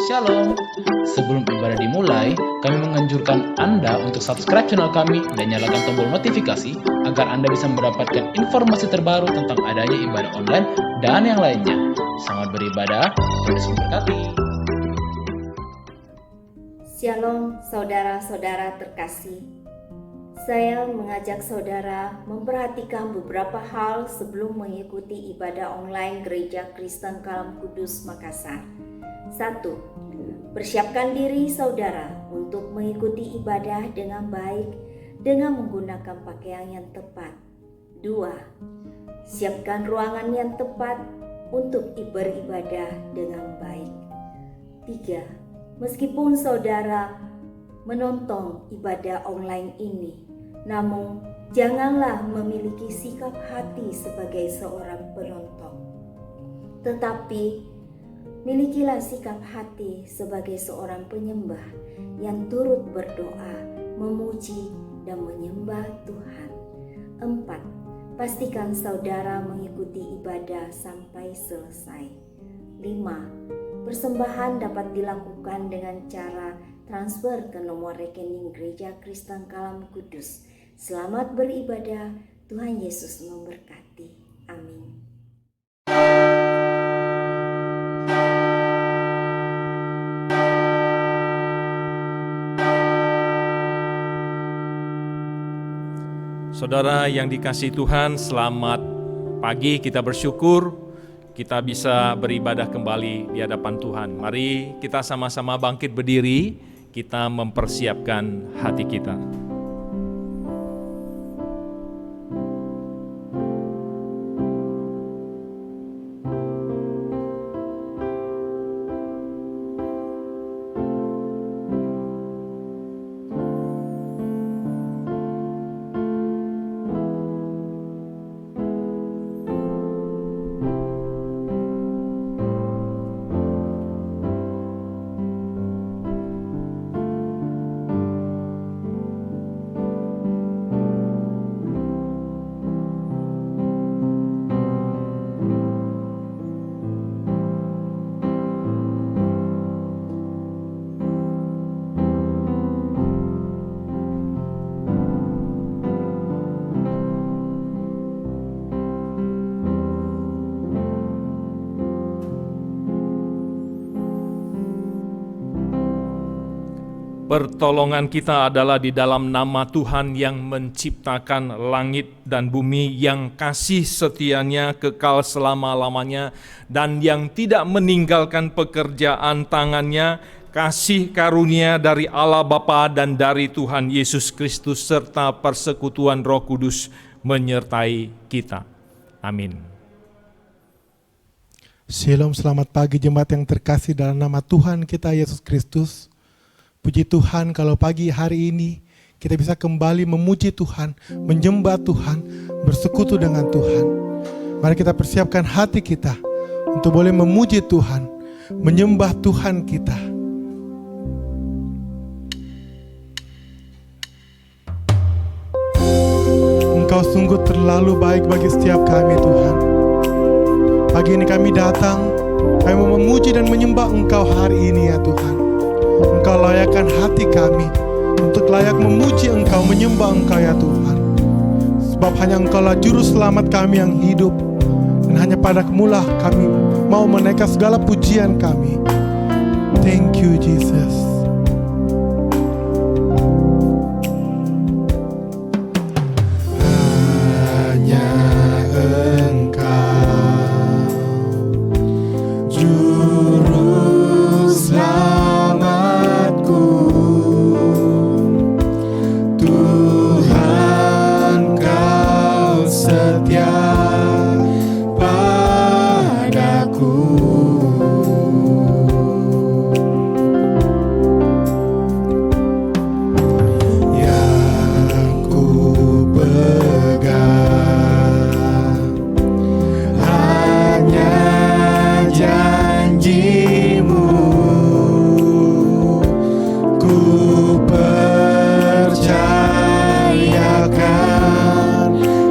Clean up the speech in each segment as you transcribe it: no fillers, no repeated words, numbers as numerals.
Shalom. Sebelum ibadah dimulai, kami menganjurkan Anda untuk subscribe channel kami dan nyalakan tombol notifikasi agar Anda bisa mendapatkan informasi terbaru tentang adanya ibadah online dan yang lainnya. Selamat beribadah, Tuhan Yesus memberkati. Shalom saudara-saudara terkasih. Saya mengajak saudara memperhatikan beberapa hal sebelum mengikuti ibadah online Gereja Kristen Kalam Kudus Makassar. 1. Persiapkan diri saudara untuk mengikuti ibadah dengan baik dengan menggunakan pakaian yang tepat. 2. Siapkan ruangan yang tepat untuk beribadah dengan baik. 3. Meskipun saudara menonton ibadah online ini, namun janganlah memiliki sikap hati sebagai seorang penonton, tetapi milikilah sikap hati sebagai seorang penyembah yang turut berdoa, memuji, dan menyembah Tuhan. 4. Pastikan saudara mengikuti ibadah sampai selesai. 5. Persembahan dapat dilakukan dengan cara transfer ke nomor rekening Gereja Kristen Kalam Kudus. Selamat beribadah, Tuhan Yesus memberkati. Amin. Saudara yang dikasihi Tuhan, selamat pagi. Kita bersyukur kita bisa beribadah kembali di hadapan Tuhan. Mari kita sama-sama bangkit berdiri, kita mempersiapkan hati kita. Pertolongan kita adalah di dalam nama Tuhan yang menciptakan langit dan bumi, yang kasih setianya kekal selama-lamanya, dan yang tidak meninggalkan pekerjaan tangannya, kasih karunia dari Allah Bapa dan dari Tuhan Yesus Kristus, serta persekutuan Roh Kudus menyertai kita. Amin. Shalom, selamat pagi jemaat yang terkasih dalam nama Tuhan kita Yesus Kristus. Puji Tuhan kalau pagi hari ini kita bisa kembali memuji Tuhan, menyembah Tuhan, bersekutu dengan Tuhan. Mari kita persiapkan hati kita untuk boleh memuji Tuhan, menyembah Tuhan kita. Engkau sungguh terlalu baik bagi setiap kami Tuhan. Pagi ini kami datang, kami mau memuji dan menyembah Engkau hari ini ya Tuhan. Engkau layakkan hati kami untuk layak memuji Engkau, menyembah Engkau ya Tuhan. Sebab hanya Engkaulah juru selamat kami yang hidup, dan hanya pada-Mu lah kami mau menaikkan segala pujian kami. Thank you Jesus. Hanya Engkau juru selamatku, Tuhan Kau setia padaku. Yang ku pegang hanya janji-Mu, ku percayakan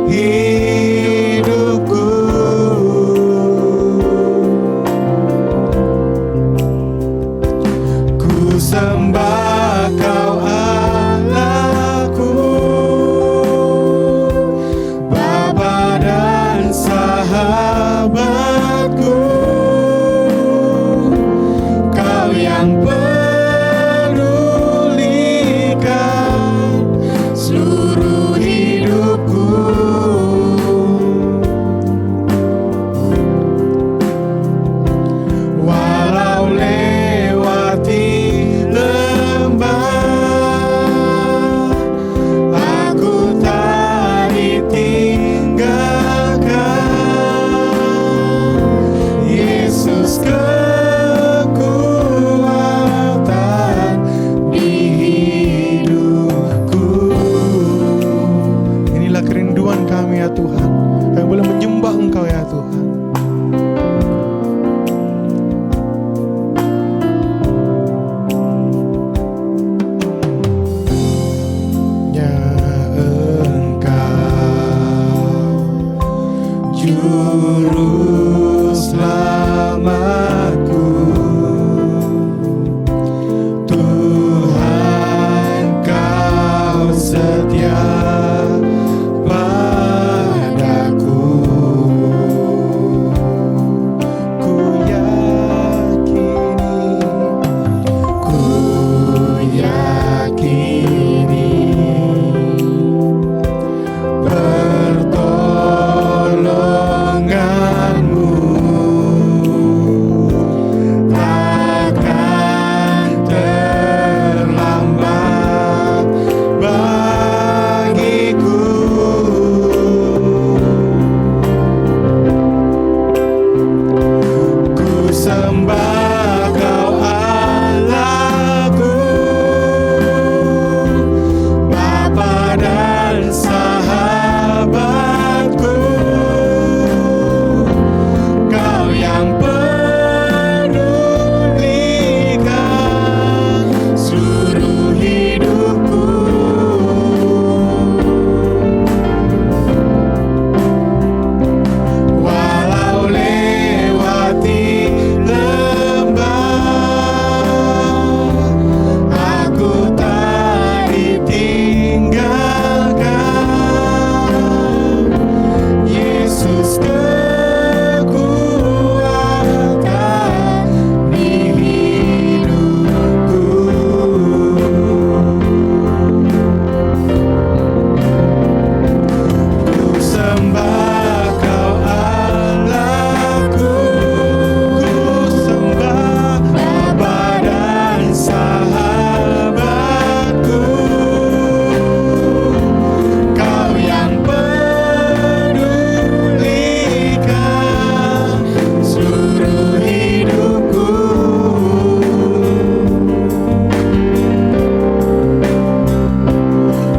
hidupku. Juru selamatku, Tuhan Kau setia padaku. Ku yakini pertolongan-Mu takkan terlambat bagiku. Ku sembah Kau Allahku, Bapa dan sahabatku, Kau yang pedulikan seluruh hidupku. Walau lewati lembah, aku tak ditinggalkan. Yesus kekuatan di hidupku. Ku sembah Kau Allahku, ku sembah Bapa dan sahabatku, Kau yang pedulikan seluruh hidupku.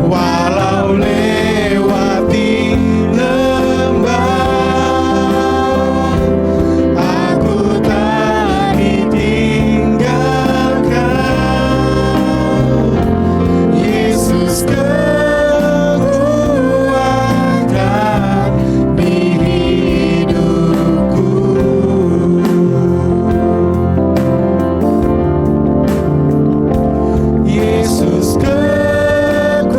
Walau lewati lembah, aku tak ditinggalkan. Yesus kekuatan di hidupku. Yesus kekuatan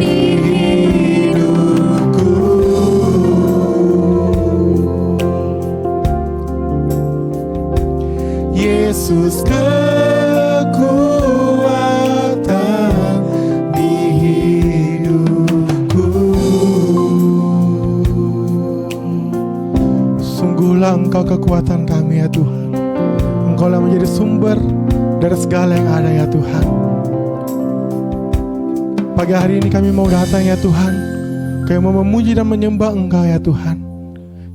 di hidupku. Yesus kekuatan di hidupku. Sungguhlah Engkau kekuatan kami ya Tuhan. Engkaulah menjadi sumber dari segala yang ada ya Tuhan. Pagi hari ini kami mau datang ya Tuhan. Kami mau memuji dan menyembah Engkau ya Tuhan.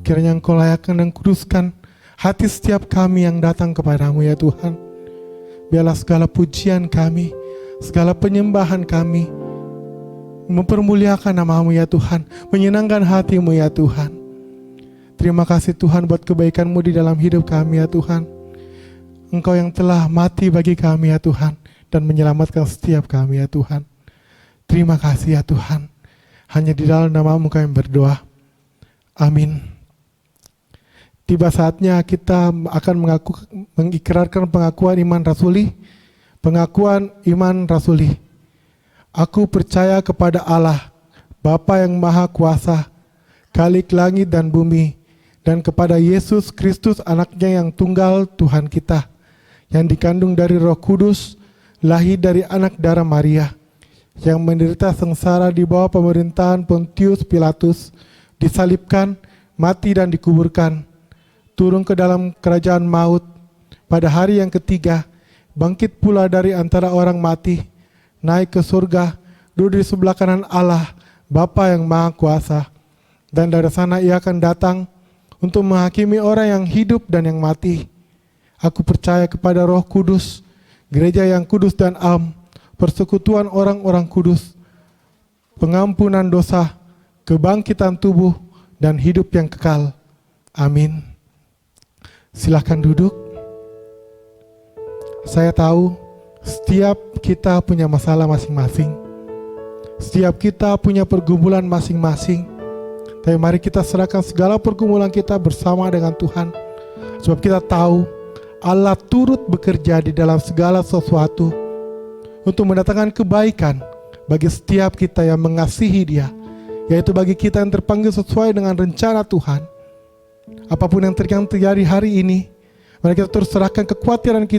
Kiranya Engkau layakkan dan kuduskan hati setiap kami yang datang kepadamu ya Tuhan. Biarlah segala pujian kami, segala penyembahan kami mempermuliakan nama-Mu ya Tuhan, menyenangkan hati-Mu ya Tuhan. Terima kasih Tuhan buat kebaikan-Mu di dalam hidup kami ya Tuhan. Engkau yang telah mati bagi kami ya Tuhan, dan menyelamatkan setiap kami ya Tuhan. Terima kasih ya Tuhan. Hanya di dalam nama-Mu kami berdoa. Amin. Tiba saatnya kita akan mengikrarkan pengakuan iman rasuli. Pengakuan iman rasuli. Aku percaya kepada Allah, Bapa yang Maha Kuasa, Khalik langit dan bumi, dan kepada Yesus Kristus anaknya yang tunggal Tuhan kita, yang dikandung dari Roh Kudus, lahir dari anak darah Maria, yang menderita sengsara di bawah pemerintahan Pontius Pilatus, disalibkan, mati dan dikuburkan, turun ke dalam kerajaan maut, pada hari yang ketiga, bangkit pula dari antara orang mati, naik ke surga, duduk di sebelah kanan Allah, Bapa yang Maha Kuasa, dan dari sana ia akan datang untuk menghakimi orang yang hidup dan yang mati. Aku percaya kepada Roh Kudus, gereja yang kudus dan am, persekutuan orang-orang kudus, pengampunan dosa, kebangkitan tubuh, dan hidup yang kekal. Amin. Silakan duduk. Saya tahu setiap kita punya masalah masing-masing. Setiap kita punya pergumulan masing-masing. Tapi mari kita serahkan segala pergumulan kita bersama dengan Tuhan. Sebab kita tahu Allah turut bekerja di dalam segala sesuatu untuk mendatangkan kebaikan bagi setiap kita yang mengasihi Dia, yaitu bagi kita yang terpanggil sesuai dengan rencana Tuhan. Apapun yang terjadi hari ini, mari kita terus serahkan kekuatan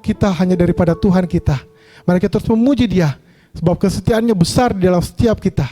kita hanya daripada Tuhan kita. Mari kita terus memuji Dia, sebab kesetiaannya besar di dalam setiap kita.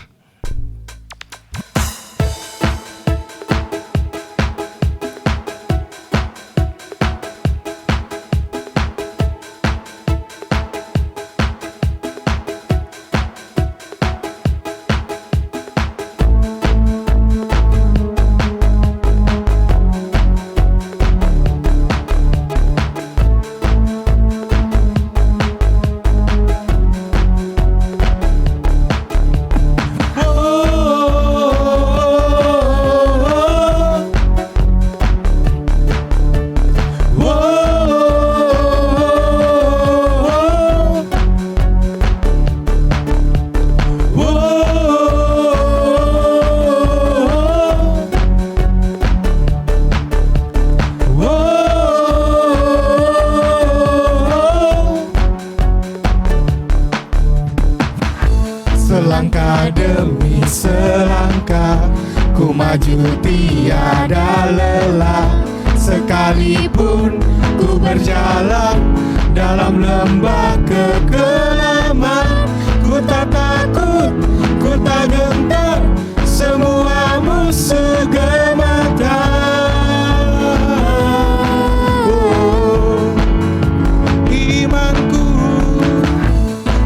Selangkah demi selangkah ku maju tiada lelah. Sekalipun ku berjalan dalam lembah kekelaman, ku tak takut, ku tak gentar, semua musuh gemetar.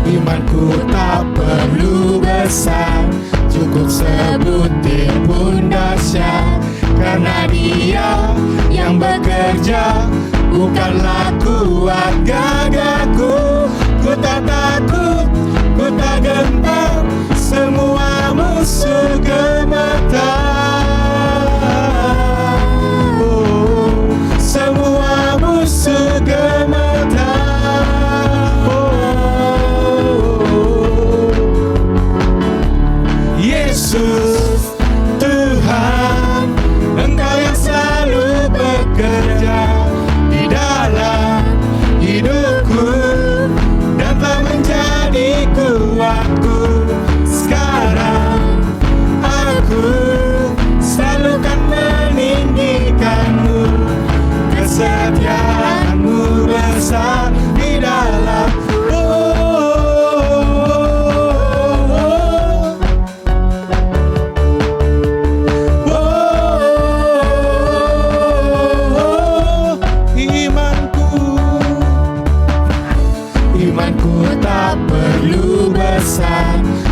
Imanku tak perlu besar, cukup sebutir pun dahsyat. Karena Dia yang bekerja, bukanlah kuat gagahku. Ku tak takut, ku tak gentar, semua musuh gemetar. Semua musuh gemetar. Yesus, Tuhan, Engkau yang selalu bekerja di dalam hidupku dan telah menjadi kuatku. Sekarang aku selalu kan meninggikanmu, kesetiaanmu besar di dalam.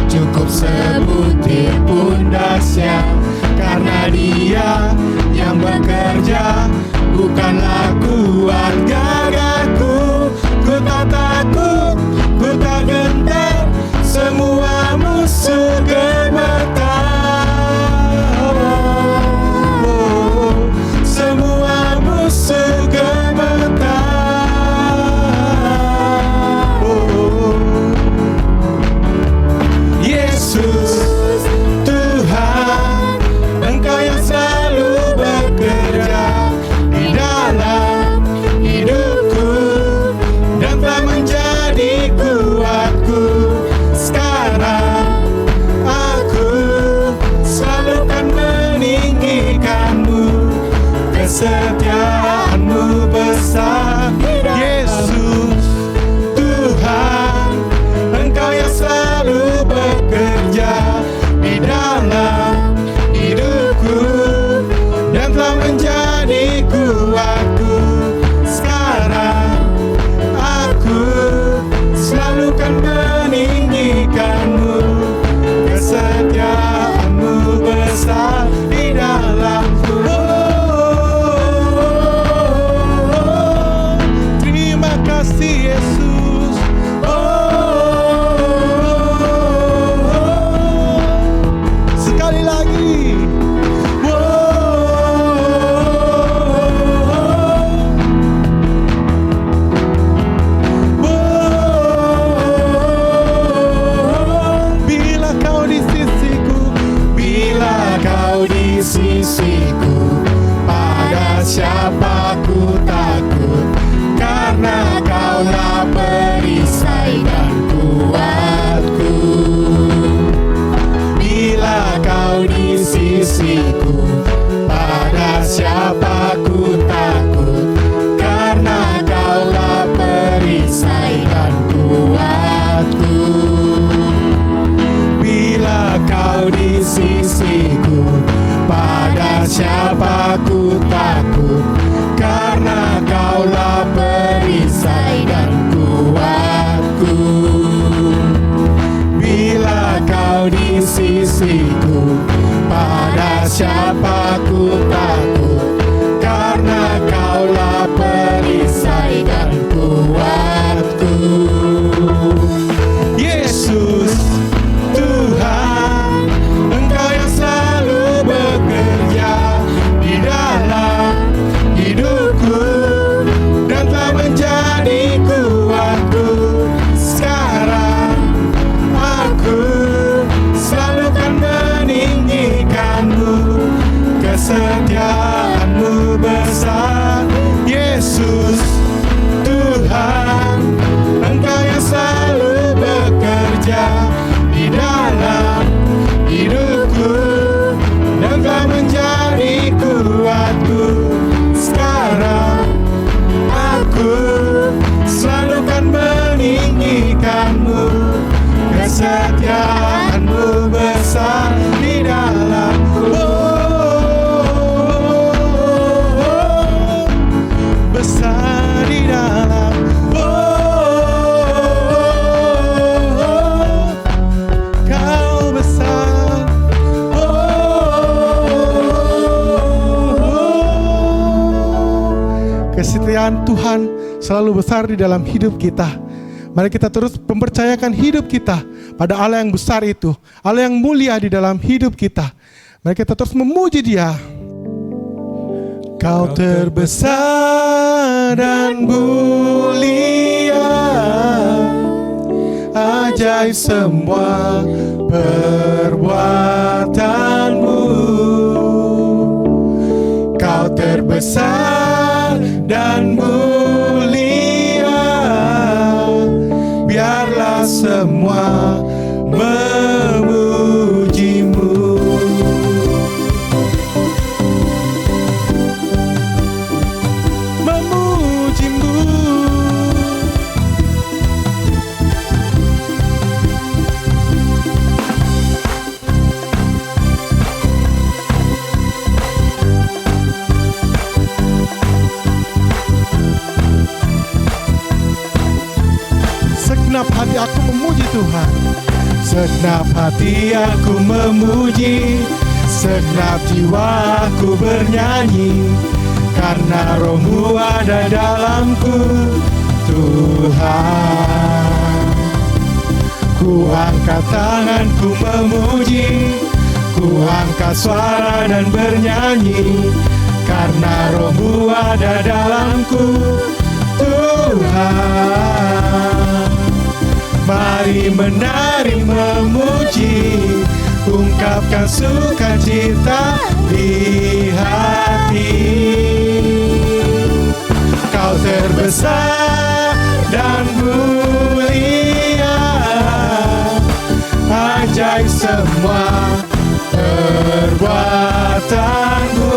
Cukup sebutir pun dahsyat. Karena Dia yang bekerja, bukanlah kuat gagahku. Ku tak takut, ku tak gentar, semua musuh gemetar. Semua musuh gemetar. Yesus, Tuhan, Engkau yang selalu bekerja di dalam hidupku dan telah menjadi kuatku. Sekarang aku selalu kan meninggikanmu, kesetiaanmu besar. Yesus, Tuhan, Engkau yang selalu bekerja di dalam hidupku dan telah menjadi kuatku. Sekarang aku selalu kan meninggikanmu, kesetiaanmu besar di dalamku. Terima kasih Yesus. Sekali di sisiku, pada siapa ku takut, karena Kaulah perisai dan kuatku. Bila Kau di sisiku, pada siapa ku takut, karena Kaulah perisai dan kuatku. Bila Kau di sisiku, pada siapa ku takut, karena Kaulah perisai dan kuatku. Bila Kau di sisiku, pada siapa ku takut, karena Kaulah perisai dan kuatku. Yesus Tuhan, Engkau yang selalu bekerja di dalam hidupku dan telah menjadi kuatku. Sekarang aku selalu kan meninggikanmu, kesetiaan-Mu besar. Yesus Tuhan, Engkau yang selalu bekerja di dalam hidupku dan telah menjadi kuatku. Sekarang aku selalu kan meninggikanmu, kesetiaan-Mu besar di dalam besar di dalam Kau besar. Kesetiaan Tuhan selalu besar di dalam hidup kita. Mari kita terus mempercayakan hidup kita pada Allah yang besar itu, Allah yang mulia di dalam hidup kita. Mari kita terus memuji Dia. Kau terbesar dan mulia, ajaib semua perbuatanmu. Kau terbesar dan mulia, biarlah semua memuji-Mu. Segenap hati aku memuji Tuhan, segenap hati aku memuji, segenap jiwaku bernyanyi, karena Roh-Mu ada dalamku, Tuhan. Ku angkat tanganku memuji, ku angkat suara dan bernyanyi, karena Roh-Mu ada dalamku, Tuhan. Mari menari memuji, ungkapkan sukacita di hati. Kau terbesar dan mulia, ajaib semua perbuatanmu.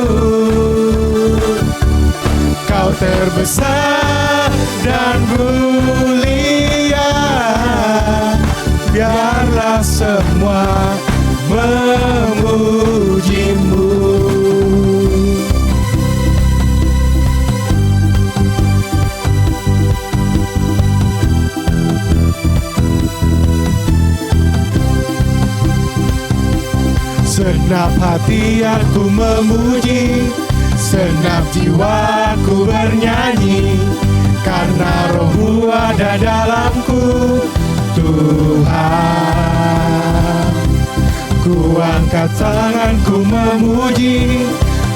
Kau terbesar dan mulia, biarlah semua memuji-Mu. Segenap hati aku memuji, segenap jiwaku bernyanyi, karena Roh-Mu ada dalamku, Tuhan. Ku angkat tanganku memuji,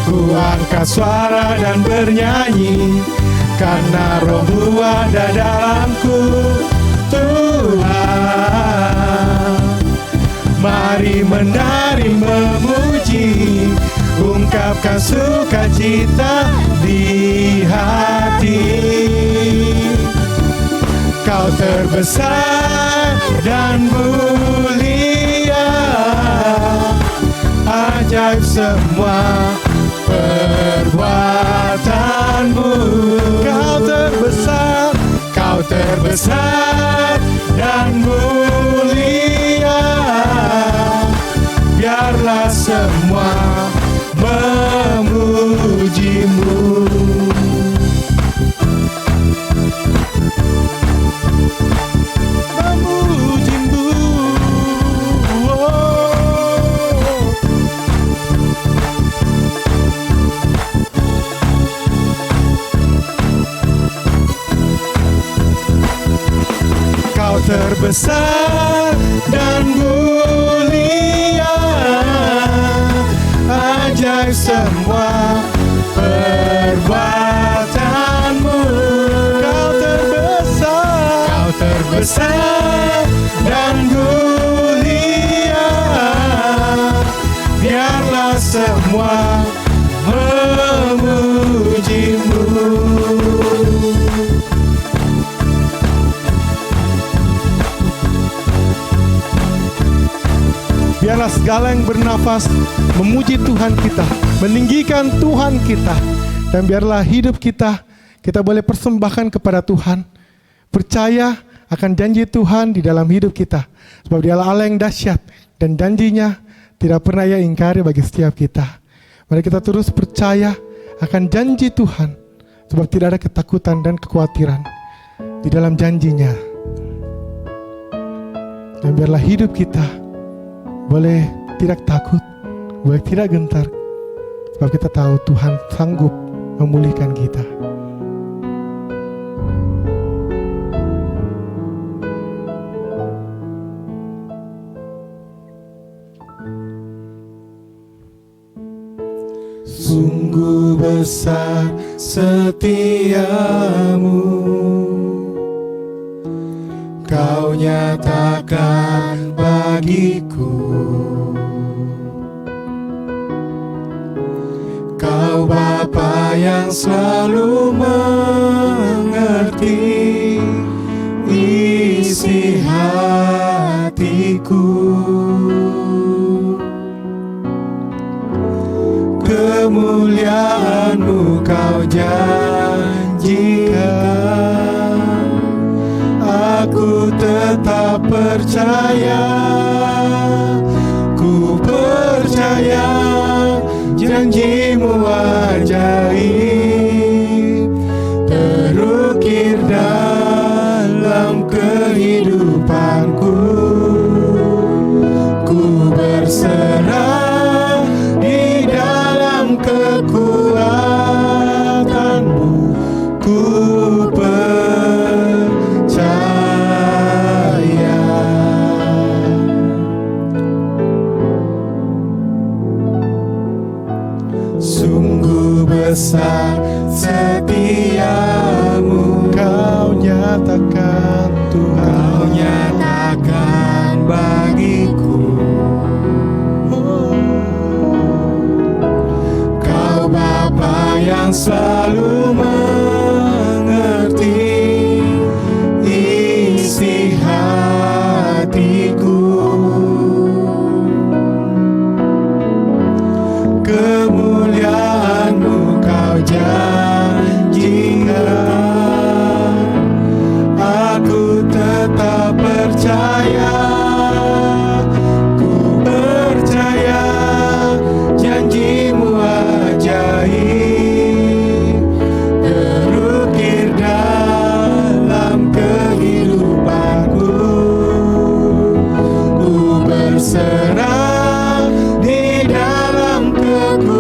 ku angkat suara dan bernyanyi, karena Roh-Mu ada dalamku, Tuhan. Mari menari memuji, ungkapkan sukacita di hati. Kau terbesar dan mulia, ajaib semua perbuatanmu. Kau terbesar dan mulia, biarlah semua memujimu. Memujimu, Kau terbesar dan mulia, ajaib semua perbuatanmu. Kau terbesar dan mulia, biarlah semua memujimu. Biarlah segala yang bernafas memuji Tuhan kita, meninggikan Tuhan kita. Dan biarlah hidup kita boleh persembahkan kepada Tuhan. Percaya akan janji Tuhan di dalam hidup kita. Sebab Dialah Allah yang dahsyat dan janjinya tidak pernah Ia ingkari bagi setiap kita. Mari kita terus percaya akan janji Tuhan. Sebab tidak ada ketakutan dan kekhawatiran di dalam janjinya. Dan biarlah hidup kita boleh tidak takut, boleh tidak gentar, sebab kita tahu Tuhan sanggup memulihkan kita. Sungguh besar setiamu, Kau nyatakan bagiku. Kau Bapa yang selalu mengerti isi hatiku. Kemuliaan-Mu Kau janjikan, aku tetap percaya. Ku percaya janji-Mu ajaib, terukir dalam kehidupanku. Ku berserah di dalam kekuatan-Mu. Ku percaya. Sungguh besar setiamu, Kau nyatakan Tuhan. Kau nyatakan bagiku. Kau Bapa yang selalu mengerti isi hatiku. Kemuliaan-Mu Kau janjikan, aku tetap percaya. Ku percaya janji-Mu ajaib, terukir dalam kehidupanku. Ku berserah di dalam kekuatan-Mu.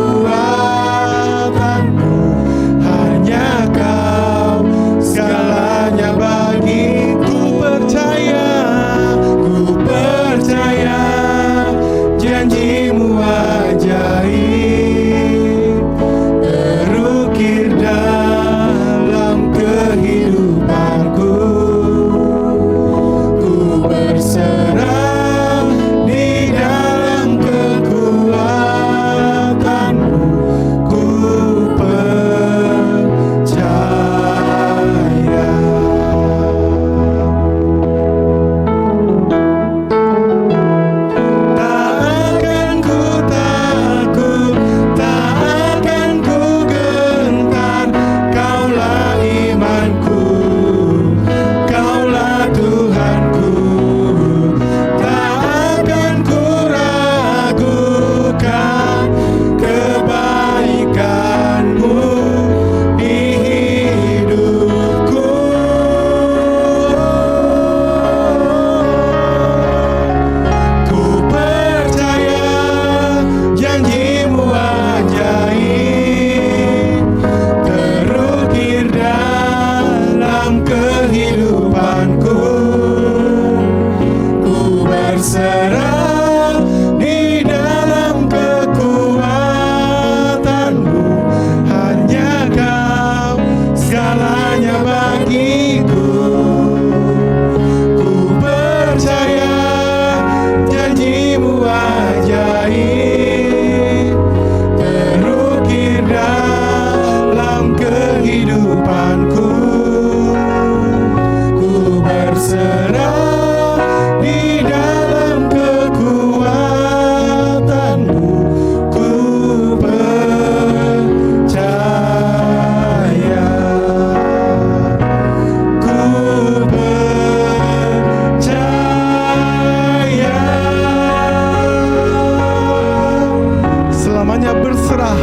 hanya berserah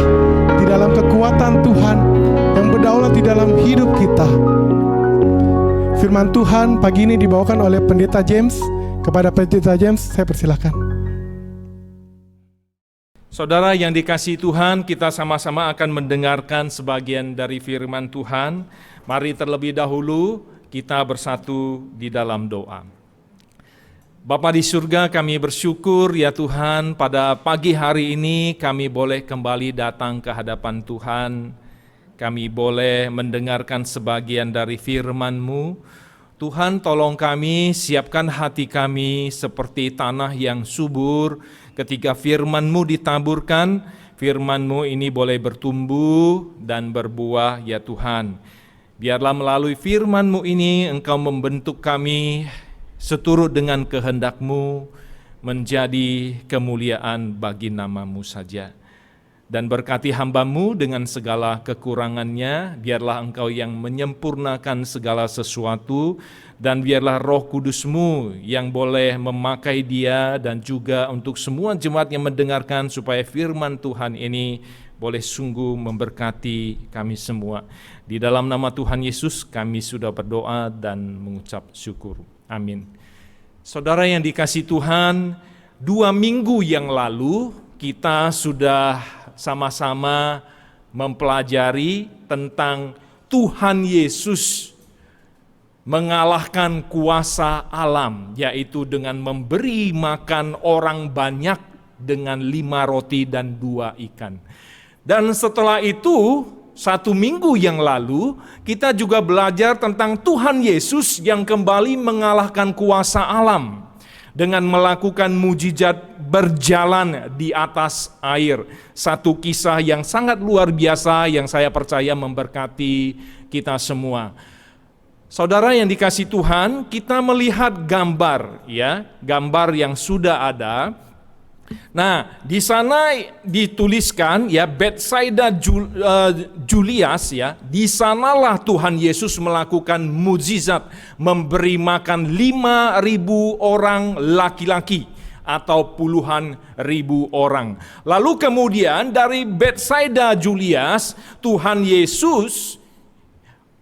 di dalam kekuatan Tuhan yang berdaulat di dalam hidup kita. Firman Tuhan pagi ini dibawakan oleh Pendeta James. Kepada Pendeta James, saya persilahkan. Saudara yang dikasihi Tuhan, kita sama-sama akan mendengarkan sebagian dari firman Tuhan. Mari terlebih dahulu kita bersatu di dalam doa. Bapa di surga, kami bersyukur ya Tuhan, pada pagi hari ini kami boleh kembali datang ke hadapan Tuhan. Kami boleh mendengarkan sebagian dari firman-Mu. Tuhan, tolong kami, siapkan hati kami seperti tanah yang subur. Ketika firman-Mu ditaburkan, firman-Mu ini boleh bertumbuh dan berbuah ya Tuhan. Biarlah melalui firman-Mu ini Engkau membentuk kami seturut dengan kehendak-Mu, menjadi kemuliaan bagi nama-Mu saja. Dan berkati hamba-Mu dengan segala kekurangannya, biarlah Engkau yang menyempurnakan segala sesuatu, dan biarlah Roh Kudus-Mu yang boleh memakai dia dan juga untuk semua jemaat yang mendengarkan, supaya firman Tuhan ini boleh sungguh memberkati kami semua. Di dalam nama Tuhan Yesus kami sudah berdoa dan mengucap syukur. Amin. Saudara yang dikasihi Tuhan, 2 minggu yang lalu kita sudah sama-sama mempelajari tentang Tuhan Yesus mengalahkan kuasa alam, yaitu dengan memberi makan orang banyak dengan 5 roti dan 2 ikan. Dan setelah itu, 1 minggu yang lalu, kita juga belajar tentang Tuhan Yesus yang kembali mengalahkan kuasa alam dengan melakukan mujizat berjalan di atas air. Satu kisah yang sangat luar biasa yang saya percaya memberkati kita semua. Saudara yang dikasihi Tuhan, kita melihat gambar yang sudah ada. Nah, di sana dituliskan ya Bethsaida Julias ya, di sanalah Tuhan Yesus melakukan mukjizat memberi makan 5.000 orang laki-laki atau puluhan ribu orang. Lalu kemudian dari Bethsaida Julias, Tuhan Yesus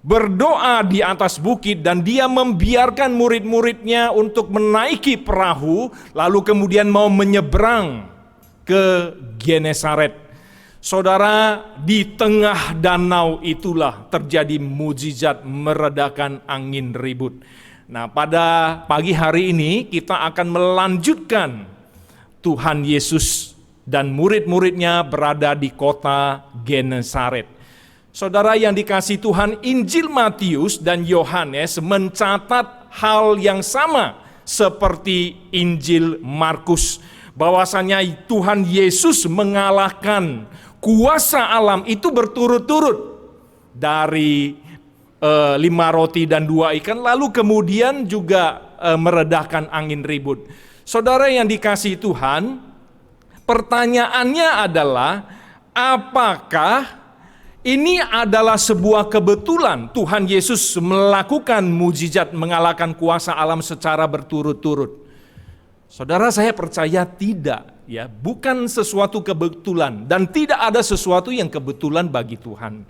berdoa di atas bukit dan dia membiarkan murid-muridnya untuk menaiki perahu, lalu kemudian mau menyeberang ke Genesaret. Saudara, di tengah danau itulah terjadi mukjizat meredakan angin ribut. Nah, pada pagi hari ini kita akan melanjutkan Tuhan Yesus dan murid-muridnya berada di kota Genesaret. Saudara yang dikasihi Tuhan, Injil Matius dan Yohanes mencatat hal yang sama seperti Injil Markus, bahwasanya Tuhan Yesus mengalahkan kuasa alam itu berturut-turut dari 5 roti dan 2 ikan, lalu kemudian juga meredahkan angin ribut. Saudara yang dikasihi Tuhan, pertanyaannya adalah apakah ini adalah sebuah kebetulan Tuhan Yesus melakukan mukjizat mengalahkan kuasa alam secara berturut-turut? Saudara, saya percaya tidak, ya, bukan sesuatu kebetulan dan tidak ada sesuatu yang kebetulan bagi Tuhan.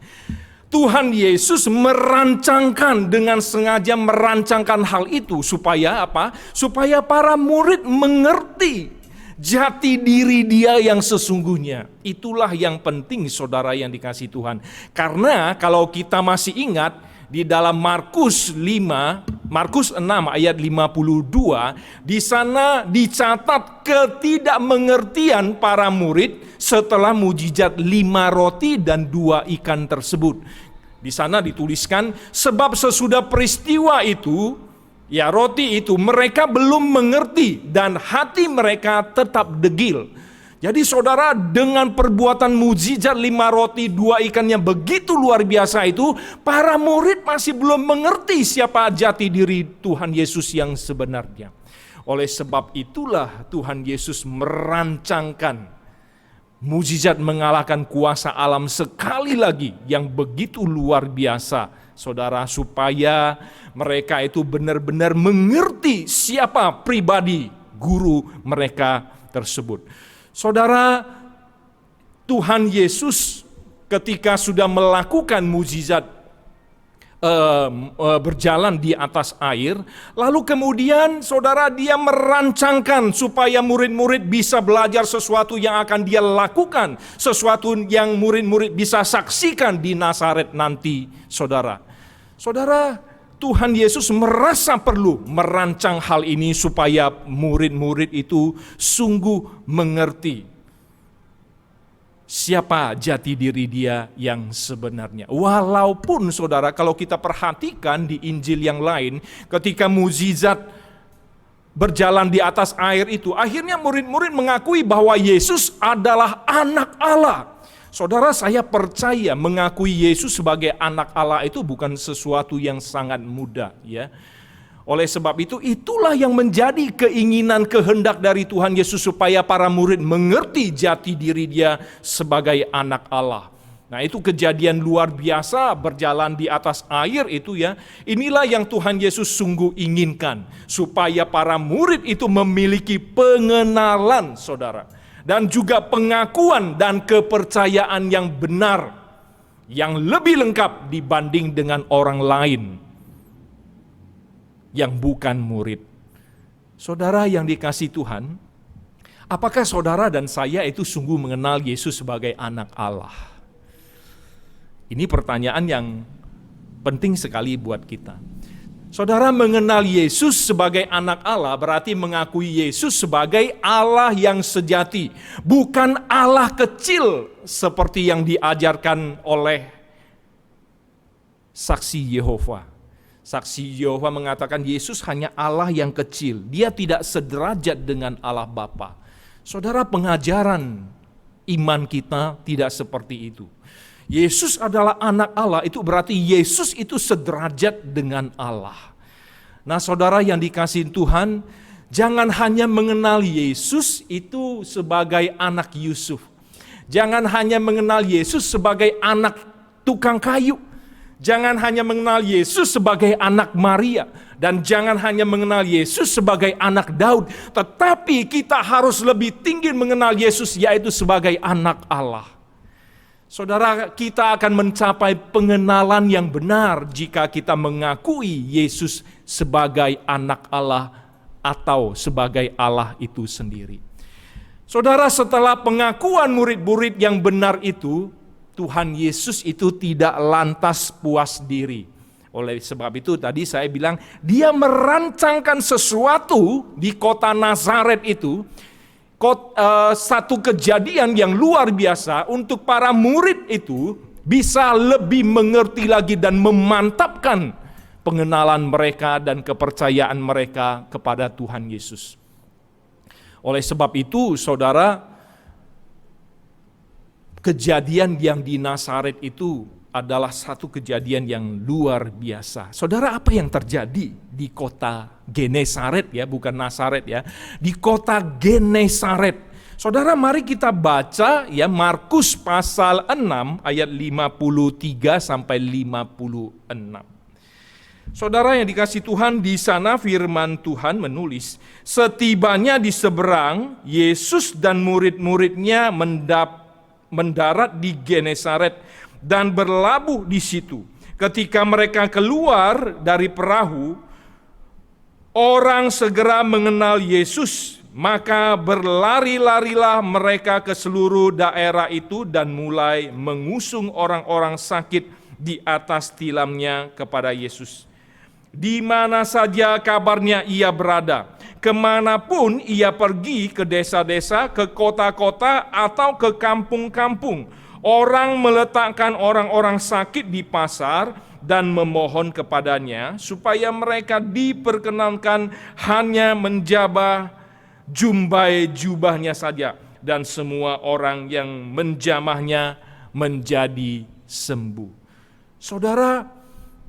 Tuhan Yesus merancangkan, dengan sengaja merancangkan hal itu supaya apa? Supaya para murid mengerti jati diri dia yang sesungguhnya. Itulah yang penting, saudara yang dikasihi Tuhan. Karena kalau kita masih ingat di dalam Markus 6 ayat 52, di sana dicatat ketidakmengertian para murid setelah mujizat 5 roti dan 2 ikan tersebut. Di sana dituliskan, sebab sesudah peristiwa itu, ya, roti itu mereka belum mengerti dan hati mereka tetap degil. Jadi saudara, dengan perbuatan mukjizat 5 roti 2 ikan yang begitu luar biasa itu, para murid masih belum mengerti siapa jati diri Tuhan Yesus yang sebenarnya. Oleh sebab itulah Tuhan Yesus merancangkan mukjizat mengalahkan kuasa alam sekali lagi yang begitu luar biasa, saudara, supaya mereka itu benar-benar mengerti siapa pribadi guru mereka tersebut. Saudara, Tuhan Yesus ketika sudah melakukan mukjizat berjalan di atas air, lalu kemudian saudara dia merancangkan supaya murid-murid bisa belajar sesuatu yang akan dia lakukan, sesuatu yang murid-murid bisa saksikan di Nazaret nanti, saudara. Saudara, Tuhan Yesus merasa perlu merancang hal ini supaya murid-murid itu sungguh mengerti siapa jati diri dia yang sebenarnya. Walaupun saudara, kalau kita perhatikan di Injil yang lain, ketika mukjizat berjalan di atas air itu, akhirnya murid-murid mengakui bahwa Yesus adalah anak Allah. Saudara, saya percaya mengakui Yesus sebagai anak Allah itu bukan sesuatu yang sangat mudah, ya. Oleh sebab itu, itulah yang menjadi keinginan kehendak dari Tuhan Yesus supaya para murid mengerti jati diri dia sebagai anak Allah. Nah, itu kejadian luar biasa berjalan di atas air itu, ya. Inilah yang Tuhan Yesus sungguh inginkan, supaya para murid itu memiliki pengenalan, saudara, dan juga pengakuan dan kepercayaan yang benar, yang lebih lengkap dibanding dengan orang lain yang bukan murid. Saudara yang dikasihi Tuhan, apakah saudara dan saya itu sungguh mengenal Yesus sebagai anak Allah? Ini pertanyaan yang penting sekali buat kita. Saudara, mengenal Yesus sebagai anak Allah berarti mengakui Yesus sebagai Allah yang sejati, bukan Allah kecil seperti yang diajarkan oleh saksi Yehova. Saksi Yehova mengatakan Yesus hanya Allah yang kecil, dia tidak sederajat dengan Allah Bapa. Saudara, pengajaran iman kita tidak seperti itu. Yesus adalah anak Allah, itu berarti Yesus itu sederajat dengan Allah. Nah, saudara yang dikasihi Tuhan, jangan hanya mengenal Yesus itu sebagai anak Yusuf. Jangan hanya mengenal Yesus sebagai anak tukang kayu. Jangan hanya mengenal Yesus sebagai anak Maria, dan jangan hanya mengenal Yesus sebagai anak Daud, tetapi kita harus lebih tinggi mengenal Yesus, yaitu sebagai anak Allah. Saudara, kita akan mencapai pengenalan yang benar jika kita mengakui Yesus sebagai anak Allah atau sebagai Allah itu sendiri. Saudara, setelah pengakuan murid-murid yang benar itu, Tuhan Yesus itu tidak lantas puas diri. Oleh sebab itu tadi saya bilang, dia merancangkan sesuatu di kota Nazaret itu, satu kejadian yang luar biasa untuk para murid itu bisa lebih mengerti lagi dan memantapkan pengenalan mereka dan kepercayaan mereka kepada Tuhan Yesus. Oleh sebab itu, saudara, kejadian yang di Nazaret itu adalah satu kejadian yang luar biasa. Saudara, apa yang terjadi di kota Genesaret, ya, bukan Nazaret, ya, di kota Genesaret. Saudara, mari kita baca, ya, Markus pasal 6 ayat 53 sampai 56. Saudara yang dikasihi Tuhan, di sana firman Tuhan menulis, setibanya di seberang, Yesus dan murid-muridnya mendarat di Genesaret dan berlabuh di situ. Ketika mereka keluar dari perahu, orang segera mengenal Yesus, maka berlari-larilah mereka ke seluruh daerah itu dan mulai mengusung orang-orang sakit di atas tilamnya kepada Yesus. Di mana saja kabarnya ia berada, kemanapun ia pergi, ke desa-desa, ke kota-kota, atau ke kampung-kampung, orang meletakkan orang-orang sakit di pasar dan memohon kepadanya supaya mereka diperkenankan hanya menjamah jumbai jubahnya saja, dan semua orang yang menjamahnya menjadi sembuh. Saudara,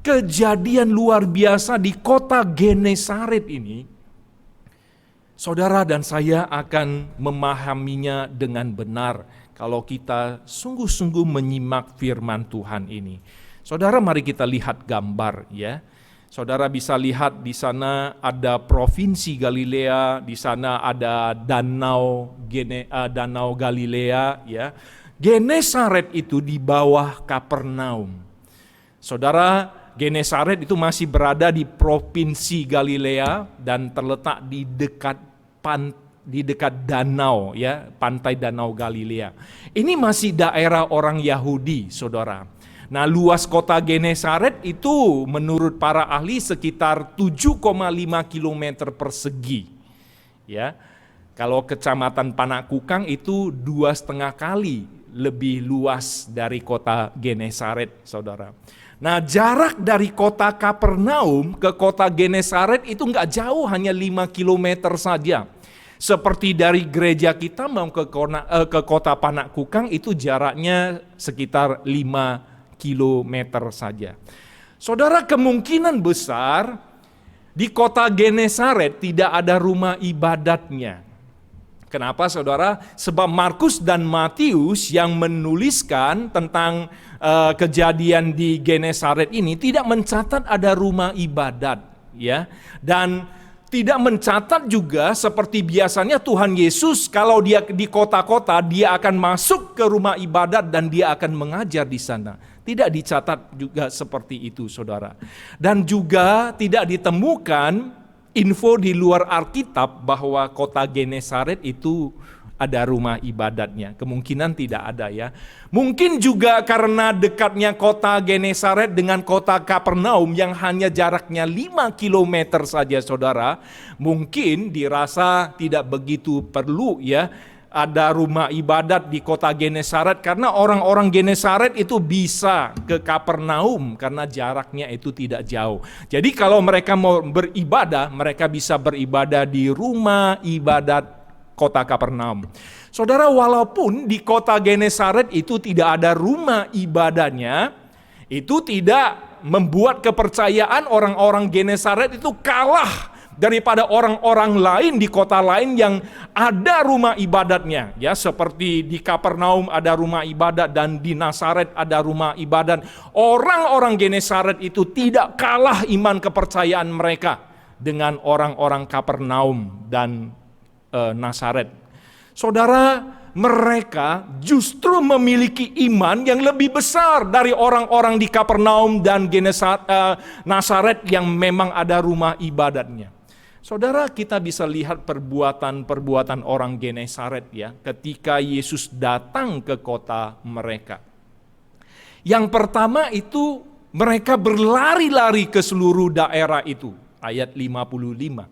kejadian luar biasa di kota Genesaret ini, saudara dan saya akan memahaminya dengan benar kalau kita sungguh-sungguh menyimak firman Tuhan ini. Saudara, mari kita lihat gambar, ya. Saudara bisa lihat di sana ada provinsi Galilea, di sana ada danau Galilea, ya. Genesaret itu di bawah Kapernaum. Saudara, Genesaret itu masih berada di provinsi Galilea dan terletak di dekat danau, ya, pantai Danau Galilea. Ini masih daerah orang Yahudi, saudara. Nah, luas kota Genesaret itu menurut para ahli sekitar 7,5 km persegi. Ya, kalau kecamatan Panakukang itu 2,5 kali lebih luas dari kota Genesaret, saudara. Nah, jarak dari kota Kapernaum ke kota Genesaret itu nggak jauh, hanya 5 km saja. Seperti dari gereja kita mau ke kota Panakukang itu jaraknya sekitar 5 kilometer saja. Saudara, kemungkinan besar di kota Genesaret tidak ada rumah ibadatnya. Kenapa, saudara? Sebab Markus dan Matius yang menuliskan tentang kejadian di Genesaret ini tidak mencatat ada rumah ibadat, ya. Dan tidak mencatat juga seperti biasanya Tuhan Yesus kalau dia di kota-kota dia akan masuk ke rumah ibadat dan dia akan mengajar di sana. Tidak dicatat juga seperti itu, saudara. Dan juga tidak ditemukan info di luar Alkitab bahwa kota Genesaret itu ada rumah ibadatnya. Kemungkinan tidak ada, ya. Mungkin juga karena dekatnya kota Genesaret dengan kota Kapernaum yang hanya jaraknya 5 km saja, saudara. Mungkin dirasa tidak begitu perlu, ya, ada rumah ibadat di kota Genesaret karena orang-orang Genesaret itu bisa ke Kapernaum karena jaraknya itu tidak jauh. Jadi kalau mereka mau beribadah, mereka bisa beribadah di rumah ibadat kota Kapernaum. Saudara, walaupun di kota Genesaret itu tidak ada rumah ibadahnya, itu tidak membuat kepercayaan orang-orang Genesaret itu kalah daripada orang-orang lain di kota lain yang ada rumah ibadatnya, ya, seperti di Kapernaum ada rumah ibadat dan di Nazaret ada rumah ibadat. Orang-orang Genesaret itu tidak kalah iman kepercayaan mereka dengan orang-orang Kapernaum dan Nazaret. Saudara, mereka justru memiliki iman yang lebih besar dari orang-orang di Kapernaum dan Nazaret yang memang ada rumah ibadatnya. Saudara, kita bisa lihat perbuatan-perbuatan orang Genesaret, ya, ketika Yesus datang ke kota mereka. Yang pertama itu mereka berlari-lari ke seluruh daerah itu, ayat 55.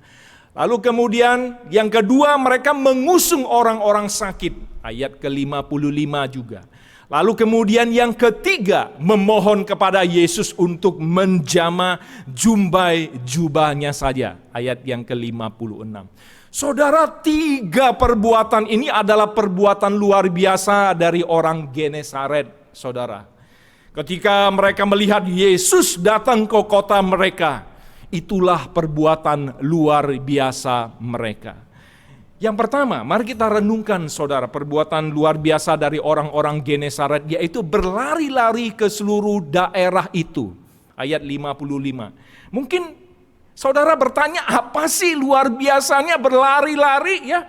Lalu kemudian yang kedua mereka mengusung orang-orang sakit, ayat ke-55 juga. Lalu kemudian yang ketiga memohon kepada Yesus untuk menjamah jumbai jubahnya saja. Ayat yang ke-56. Saudara, 3 perbuatan ini adalah perbuatan luar biasa dari orang Genesaret, saudara. Ketika mereka melihat Yesus datang ke kota mereka, itulah perbuatan luar biasa mereka. Yang pertama, mari kita renungkan, saudara, perbuatan luar biasa dari orang-orang Genesaret, yaitu berlari-lari ke seluruh daerah itu. Ayat 55. Mungkin saudara bertanya, apa sih luar biasanya berlari-lari, ya?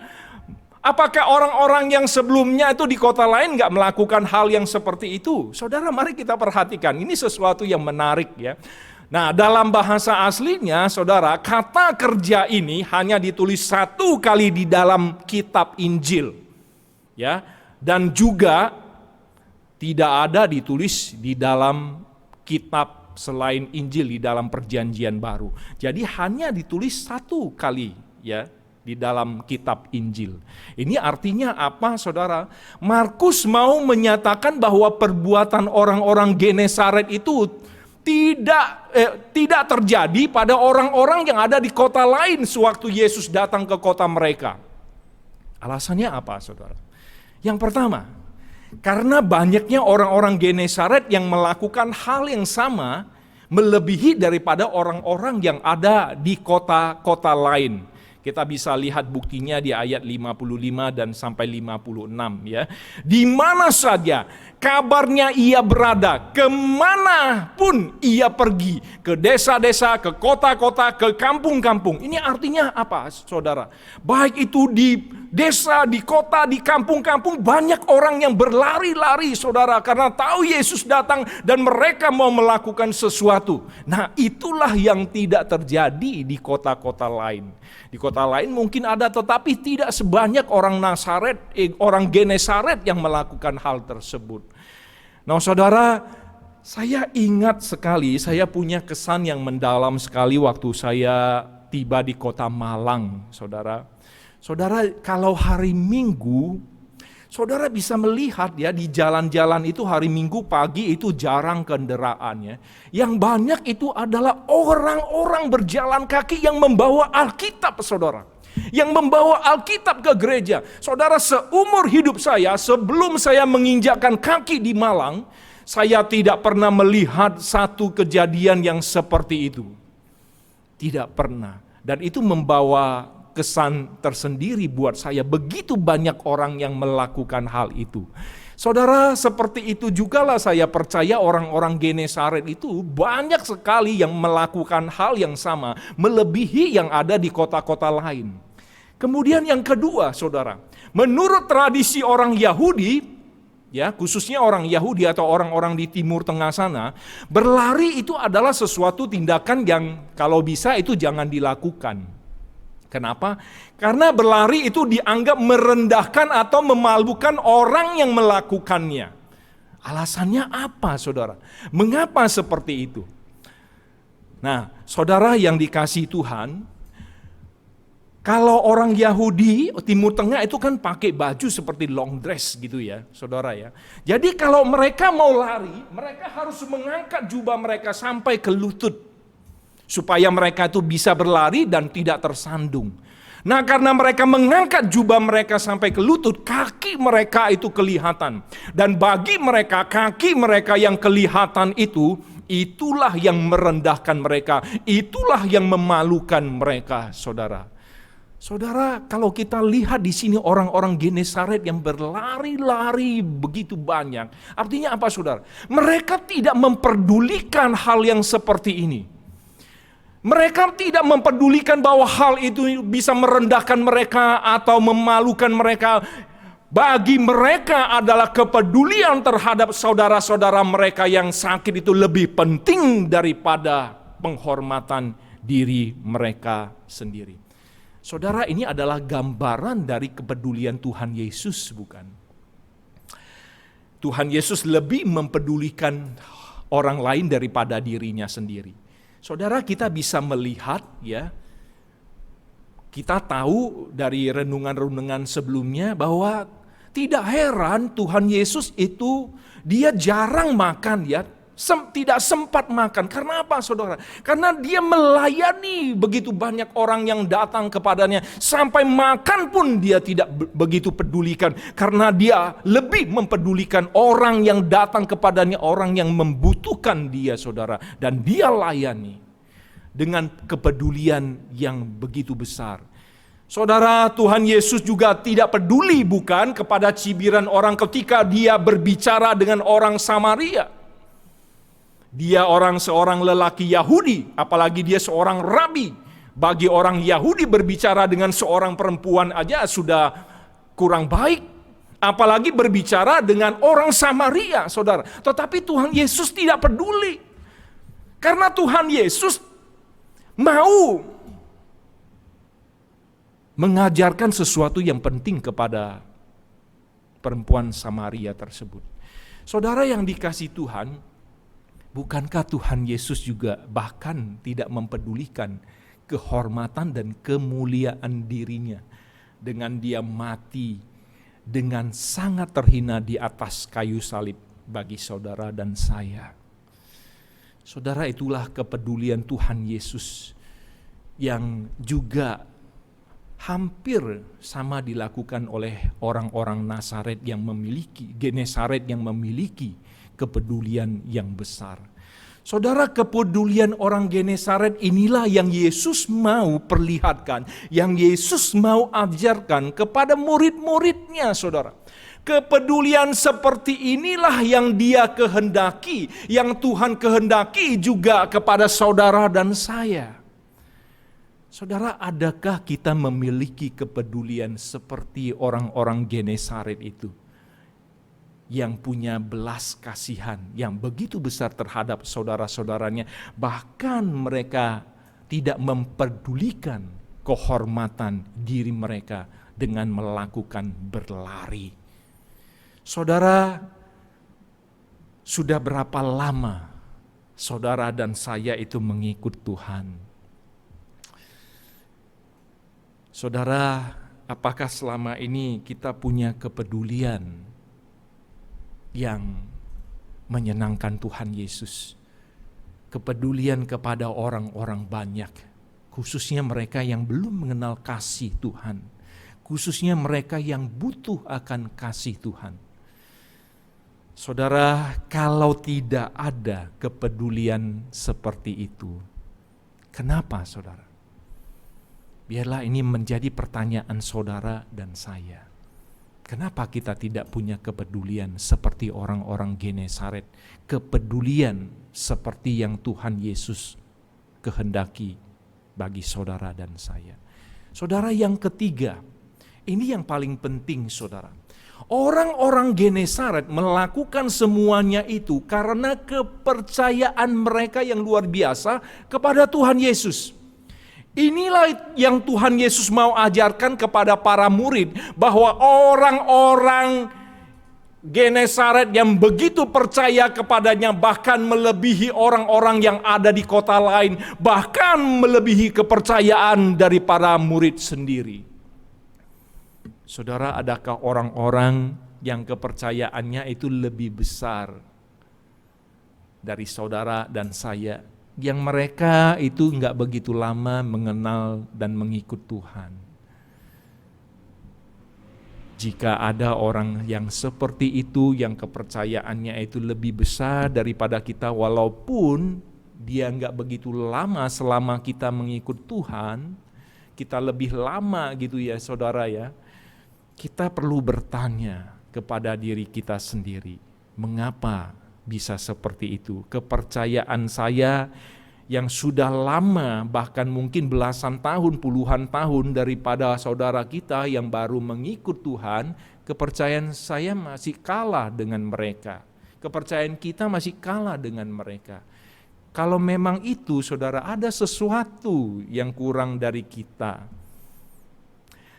Apakah orang-orang yang sebelumnya itu di kota lain nggak melakukan hal yang seperti itu? Saudara, mari kita perhatikan, ini sesuatu yang menarik, ya. Nah, dalam bahasa aslinya, saudara, kata kerja ini hanya ditulis 1 kali di dalam kitab Injil, ya, dan juga tidak ada ditulis di dalam kitab selain Injil di dalam Perjanjian Baru. Jadi hanya ditulis 1 kali, ya, di dalam kitab Injil. Ini artinya apa, saudara? Markus mau menyatakan bahwa perbuatan orang-orang Genesaret itu tidak terjadi pada orang-orang yang ada di kota lain sewaktu Yesus datang ke kota mereka. Alasannya apa, saudara? Yang pertama, karena banyaknya orang-orang Genesaret yang melakukan hal yang sama melebihi daripada orang-orang yang ada di kota-kota lain. Kita bisa lihat buktinya di ayat 55 dan sampai 56 ya. Di mana saja kabarnya ia berada, kemana pun ia pergi, ke desa-desa, ke kota-kota, ke kampung-kampung. Ini artinya apa, saudara? Baik itu di desa, di kota, di kampung-kampung, banyak orang yang berlari-lari, saudara, karena tahu Yesus datang dan mereka mau melakukan sesuatu. Nah, itulah yang tidak terjadi di kota-kota lain. Di kota lain mungkin ada, tetapi tidak sebanyak orang orang Genesaret yang melakukan hal tersebut. Nah, saudara, saya ingat sekali, saya punya kesan yang mendalam sekali waktu saya tiba di kota Malang, saudara. Saudara, kalau hari Minggu, saudara bisa melihat ya di jalan-jalan itu hari Minggu pagi itu jarang kendaraannya. Yang banyak itu adalah orang-orang berjalan kaki yang membawa Alkitab, saudara. Yang membawa Alkitab ke gereja. Saudara, seumur hidup saya, sebelum saya menginjakkan kaki di Malang, saya tidak pernah melihat satu kejadian yang seperti itu. Tidak pernah. Dan itu membawa kesan tersendiri buat saya. Begitu banyak orang yang melakukan hal itu. Saudara, seperti itu jugalah saya percaya orang-orang Genesaret itu banyak sekali yang melakukan hal yang sama, melebihi yang ada di kota-kota lain. Kemudian yang kedua, saudara, menurut tradisi orang Yahudi, ya khususnya orang Yahudi atau orang-orang di Timur Tengah sana, berlari itu adalah sesuatu tindakan yang kalau bisa itu jangan dilakukan. Kenapa? Karena berlari itu dianggap merendahkan atau memalukan orang yang melakukannya. Alasannya apa, saudara? Mengapa seperti itu? Nah, saudara yang dikasihi Tuhan, kalau orang Yahudi Timur Tengah itu kan pakai baju seperti long dress gitu ya, saudara ya. Jadi kalau mereka mau lari, mereka harus mengangkat jubah mereka sampai ke lutut. Supaya mereka itu bisa berlari dan tidak tersandung. Nah, karena mereka mengangkat jubah mereka sampai ke lutut, kaki mereka itu kelihatan. Dan bagi mereka, kaki mereka yang kelihatan itu, itulah yang merendahkan mereka. Itulah yang memalukan mereka, saudara. Saudara, kalau kita lihat di sini orang-orang Genesaret yang berlari-lari begitu banyak. Artinya apa, saudara? Mereka tidak memperdulikan hal yang seperti ini. Mereka tidak mempedulikan bahwa hal itu bisa merendahkan mereka atau memalukan mereka. Bagi mereka adalah kepedulian terhadap saudara-saudara mereka yang sakit itu lebih penting daripada penghormatan diri mereka sendiri. Saudara, ini adalah gambaran dari kepedulian Tuhan Yesus, bukan? Tuhan Yesus lebih mempedulikan orang lain daripada dirinya sendiri. Saudara, kita bisa melihat ya, kita tahu dari renungan-renungan sebelumnya bahwa tidak heran Tuhan Yesus itu dia jarang makan ya, tidak sempat makan. Karena apa, saudara? Karena dia melayani begitu banyak orang yang datang kepadanya, sampai makan pun dia tidak begitu pedulikan, karena dia lebih mempedulikan orang yang datang kepadanya, orang yang membutuhkan dia, saudara, dan dia layani dengan kepedulian yang begitu besar. Saudara, Tuhan Yesus juga tidak peduli bukan kepada cibiran orang ketika dia berbicara dengan orang Samaria. Dia seorang lelaki Yahudi, apalagi dia seorang rabi. Bagi orang Yahudi berbicara dengan seorang perempuan aja sudah kurang baik, apalagi berbicara dengan orang Samaria, saudara. Tetapi Tuhan Yesus tidak peduli. Karena Tuhan Yesus mau mengajarkan sesuatu yang penting kepada perempuan Samaria tersebut. Saudara yang dikasihi Tuhan, bukankah Tuhan Yesus juga bahkan tidak mempedulikan kehormatan dan kemuliaan dirinya dengan dia mati dengan sangat terhina di atas kayu salib bagi saudara dan saya. Saudara, itulah kepedulian Tuhan Yesus yang juga hampir sama dilakukan oleh orang-orang Genesaret yang memiliki kepedulian yang besar. Saudara, kepedulian orang Genesaret inilah yang Yesus mau perlihatkan, yang Yesus mau ajarkan kepada murid-muridnya, saudara. Kepedulian seperti inilah yang Dia kehendaki, yang Tuhan kehendaki juga kepada saudara dan saya. Saudara, adakah kita memiliki kepedulian seperti orang-orang Genesaret itu? Yang punya belas kasihan yang begitu besar terhadap saudara-saudaranya. Bahkan mereka tidak memperdulikan kehormatan diri mereka dengan melakukan berlari. Saudara, sudah berapa lama saudara dan saya itu mengikut Tuhan? Saudara, apakah selama ini kita punya kepedulian yang menyenangkan Tuhan Yesus? Kepedulian kepada orang-orang banyak, khususnya mereka yang belum mengenal kasih Tuhan, khususnya mereka yang butuh akan kasih Tuhan. Saudara, kalau tidak ada kepedulian seperti itu, kenapa saudara? Biarlah ini menjadi pertanyaan saudara dan saya. Kenapa kita tidak punya kepedulian seperti orang-orang Genesaret? Kepedulian seperti yang Tuhan Yesus kehendaki bagi saudara dan saya. Saudara, yang ketiga, ini yang paling penting saudara. Orang-orang Genesaret melakukan semuanya itu karena kepercayaan mereka yang luar biasa kepada Tuhan Yesus. Inilah yang Tuhan Yesus mau ajarkan kepada para murid, bahwa orang-orang Genesaret yang begitu percaya kepadanya, bahkan melebihi orang-orang yang ada di kota lain, bahkan melebihi kepercayaan dari para murid sendiri. Saudara, adakah orang-orang yang kepercayaannya itu lebih besar dari saudara dan saya, yang mereka itu enggak begitu lama mengenal dan mengikut Tuhan? Jika ada orang yang seperti itu, yang kepercayaannya itu lebih besar daripada kita, walaupun dia enggak begitu lama selama kita mengikut Tuhan, kita lebih lama gitu ya saudara ya, kita perlu bertanya kepada diri kita sendiri, mengapa bisa seperti itu? Kepercayaan saya yang sudah lama, bahkan mungkin belasan tahun, puluhan tahun daripada saudara kita yang baru mengikut Tuhan, kepercayaan saya masih kalah dengan mereka. Kepercayaan kita masih kalah dengan mereka. Kalau memang itu saudara, ada sesuatu yang kurang dari kita.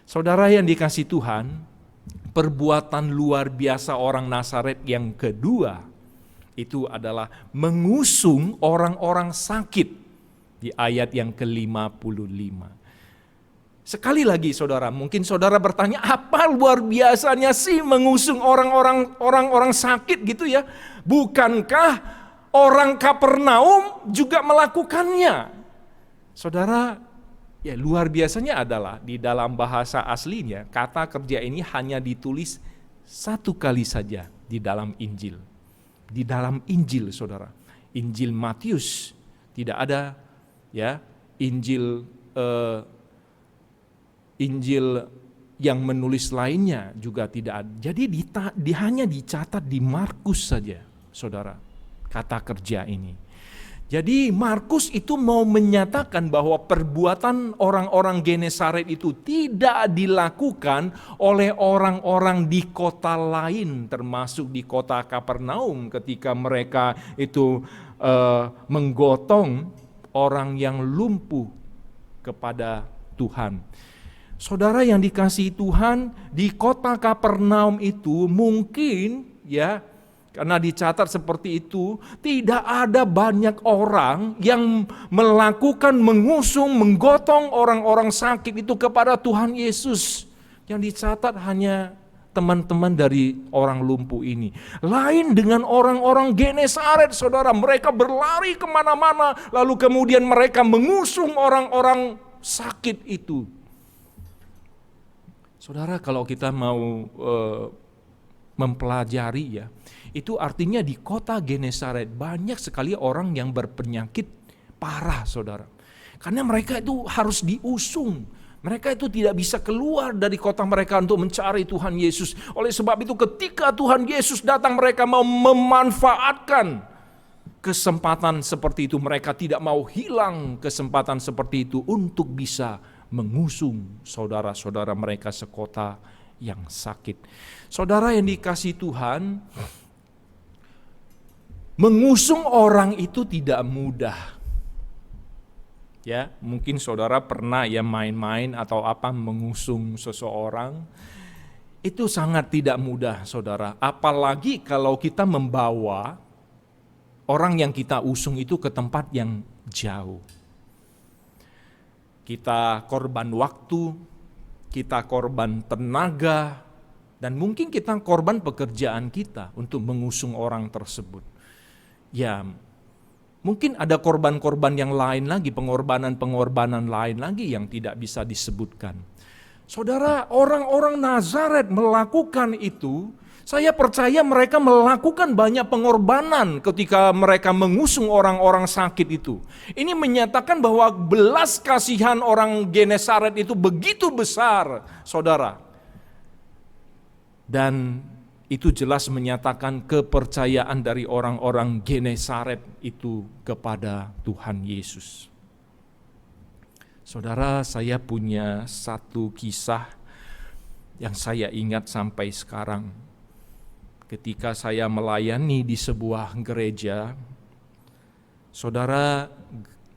Saudara yang dikasihi Tuhan, perbuatan luar biasa orang Nazaret yang kedua itu adalah mengusung orang-orang sakit di ayat yang ke-55. Sekali lagi saudara, mungkin saudara bertanya, apa luar biasanya sih mengusung orang-orang sakit gitu ya? Bukankah orang Kapernaum juga melakukannya? Saudara, ya luar biasanya adalah di dalam bahasa aslinya kata kerja ini hanya ditulis satu kali saja di dalam Injil. Di dalam Injil saudara, Injil Matius tidak ada ya, Injil yang menulis lainnya juga tidak ada. Jadi hanya dicatat di Markus saja saudara kata kerja ini. Jadi Markus itu mau menyatakan bahwa perbuatan orang-orang Genesaret itu tidak dilakukan oleh orang-orang di kota lain, termasuk di kota Kapernaum ketika mereka itu menggotong orang yang lumpuh kepada Tuhan. Saudara yang dikasihi Tuhan, di kota Kapernaum itu mungkin ya, karena dicatat seperti itu, tidak ada banyak orang yang melakukan, mengusung, menggotong orang-orang sakit itu kepada Tuhan Yesus. Yang dicatat hanya teman-teman dari orang lumpuh ini. Lain dengan orang-orang Genesaret saudara, mereka berlari kemana-mana, lalu kemudian mereka mengusung orang-orang sakit itu. Saudara, kalau kita mau mempelajari ya, Itu artinya di kota Genesaret banyak sekali orang yang berpenyakit parah, saudara. Karena mereka itu harus diusung. Mereka itu tidak bisa keluar dari kota mereka untuk mencari Tuhan Yesus. Oleh sebab itu ketika Tuhan Yesus datang, mereka mau memanfaatkan kesempatan seperti itu. Mereka tidak mau hilang kesempatan seperti itu untuk bisa mengusung saudara-saudara mereka sekota yang sakit. Saudara yang dikasihi Tuhan, mengusung orang itu tidak mudah. Ya, mungkin saudara pernah ya main-main atau apa mengusung seseorang. Itu sangat tidak mudah, saudara. Apalagi kalau kita membawa orang yang kita usung itu ke tempat yang jauh. Kita korban waktu, kita korban tenaga, dan mungkin kita korban pekerjaan kita untuk mengusung orang tersebut. Ya, mungkin ada korban-korban yang lain lagi, pengorbanan-pengorbanan lain lagi yang tidak bisa disebutkan. Saudara, orang-orang Nazaret melakukan itu, saya percaya mereka melakukan banyak pengorbanan ketika mereka mengusung orang-orang sakit itu. Ini menyatakan bahwa belas kasihan orang Genesaret itu begitu besar, saudara. Dan itu jelas menyatakan kepercayaan dari orang-orang Genesaret itu kepada Tuhan Yesus. Saudara, saya punya satu kisah yang saya ingat sampai sekarang. Ketika saya melayani di sebuah gereja, saudara,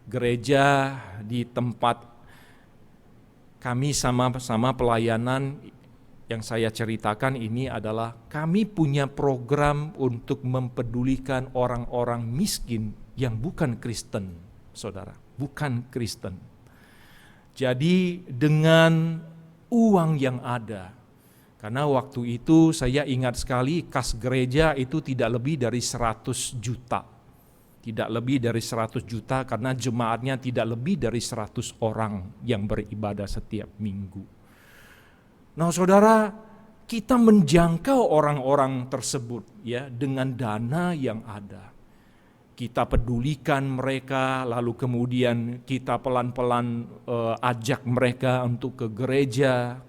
gereja di tempat kami sama-sama pelayanan yang saya ceritakan ini adalah kami punya program untuk mempedulikan orang-orang miskin yang bukan Kristen, saudara, bukan Kristen. Jadi dengan uang yang ada, karena waktu itu saya ingat sekali kas gereja itu tidak lebih dari 100 juta. Tidak lebih dari 100 juta karena jemaatnya tidak lebih dari 100 orang yang beribadah setiap minggu. Nah, saudara, kita menjangkau orang-orang tersebut ya dengan dana yang ada. Kita pedulikan mereka, lalu kemudian kita pelan-pelan ajak mereka untuk ke gereja.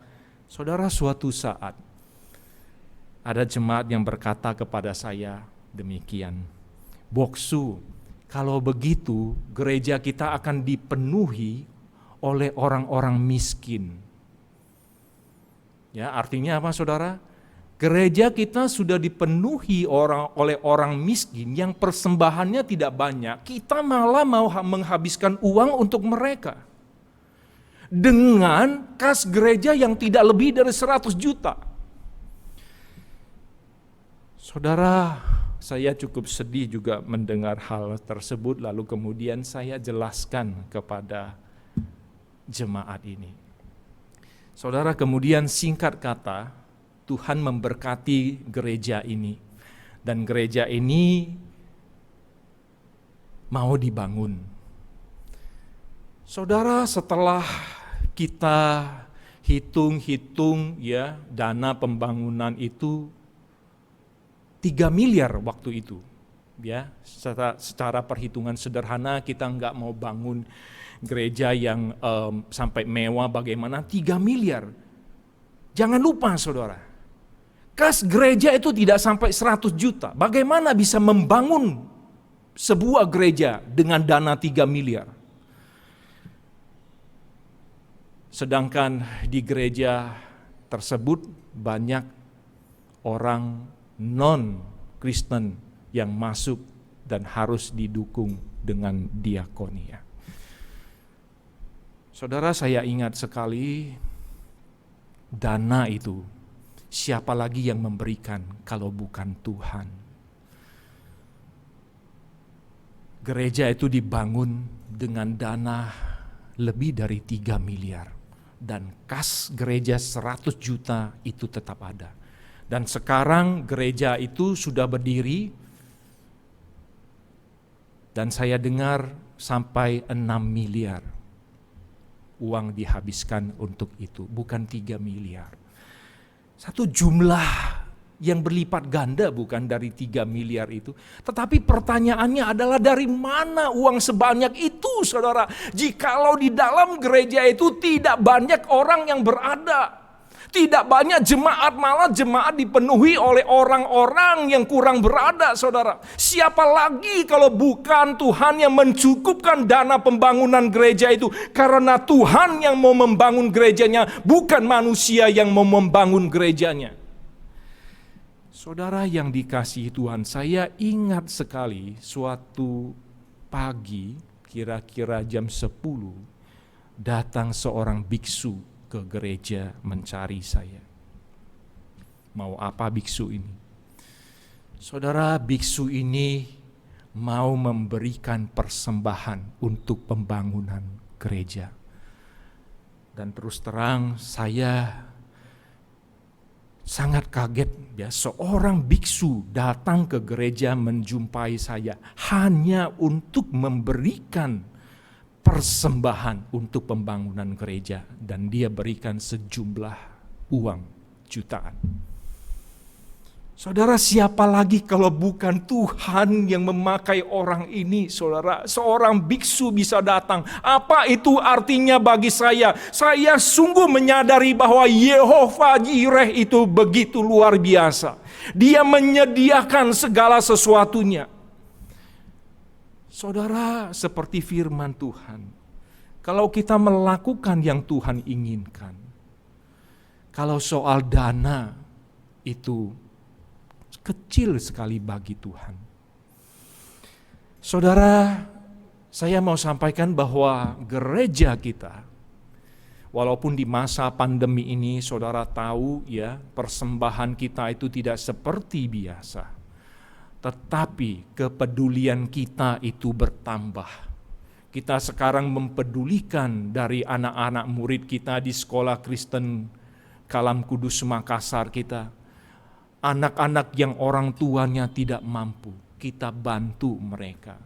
Saudara, suatu saat ada jemaat yang berkata kepada saya demikian, "Boksu, kalau begitu gereja kita akan dipenuhi oleh orang-orang miskin." Ya, artinya apa, saudara? Gereja kita sudah dipenuhi oleh orang miskin yang persembahannya tidak banyak. Kita malah mau menghabiskan uang untuk mereka. Dengan kas gereja yang tidak lebih dari 100 juta. Saudara, saya cukup sedih juga mendengar hal tersebut. Lalu kemudian saya jelaskan kepada jemaat ini. Saudara, kemudian singkat kata, Tuhan memberkati gereja ini. Dan gereja ini mau dibangun. Saudara, setelah kita hitung-hitung ya dana pembangunan itu 3 miliar waktu itu. Ya, secara perhitungan sederhana kita nggak mau bangun gereja yang sampai mewah bagaimana, 3 miliar. Jangan lupa, saudara, kas gereja itu tidak sampai 100 juta. Bagaimana bisa membangun sebuah gereja dengan dana 3 miliar? Sedangkan di gereja tersebut banyak orang non-Kristen yang masuk dan harus didukung dengan diakonia. Saudara, saya ingat sekali dana itu siapa lagi yang memberikan kalau bukan Tuhan. Gereja itu dibangun dengan dana lebih dari 3 miliar dan kas gereja 100 juta itu tetap ada. Dan sekarang gereja itu sudah berdiri dan saya dengar sampai 6 miliar. Uang dihabiskan untuk itu, bukan 3 miliar. Satu jumlah yang berlipat ganda bukan dari 3 miliar itu. Tetapi pertanyaannya adalah dari mana uang sebanyak itu, saudara? Jikalau di dalam gereja itu tidak banyak orang yang berada, tidak banyak jemaat, malah jemaat dipenuhi oleh orang-orang yang kurang berada, saudara. Siapa lagi kalau bukan Tuhan yang mencukupkan dana pembangunan gereja itu? Karena Tuhan yang mau membangun gerejanya, bukan manusia yang mau membangun gerejanya. Saudara yang dikasihi Tuhan, saya ingat sekali suatu pagi, kira-kira jam 10, datang seorang biksu ke gereja mencari saya. Mau apa biksu ini? Saudara, biksu ini mau memberikan persembahan untuk pembangunan gereja. Dan terus terang saya sangat kaget ya, seorang biksu datang ke gereja menjumpai saya hanya untuk memberikan persembahan untuk pembangunan gereja, dan dia berikan sejumlah uang jutaan. Saudara, siapa lagi kalau bukan Tuhan yang memakai orang ini, saudara? Seorang biksu bisa datang. Apa itu artinya bagi saya? Saya sungguh menyadari bahwa Yehova Jireh itu begitu luar biasa. Dia menyediakan segala sesuatunya. Saudara, seperti firman Tuhan, kalau kita melakukan yang Tuhan inginkan, kalau soal dana itu kecil sekali bagi Tuhan. Saudara, saya mau sampaikan bahwa gereja kita, walaupun di masa pandemi ini saudara tahu ya, persembahan kita itu tidak seperti biasa. Tetapi kepedulian kita itu bertambah. Kita sekarang mempedulikan dari anak-anak murid kita di sekolah Kristen Kalam Kudus Makassar kita. Anak-anak yang orang tuanya tidak mampu, kita bantu mereka.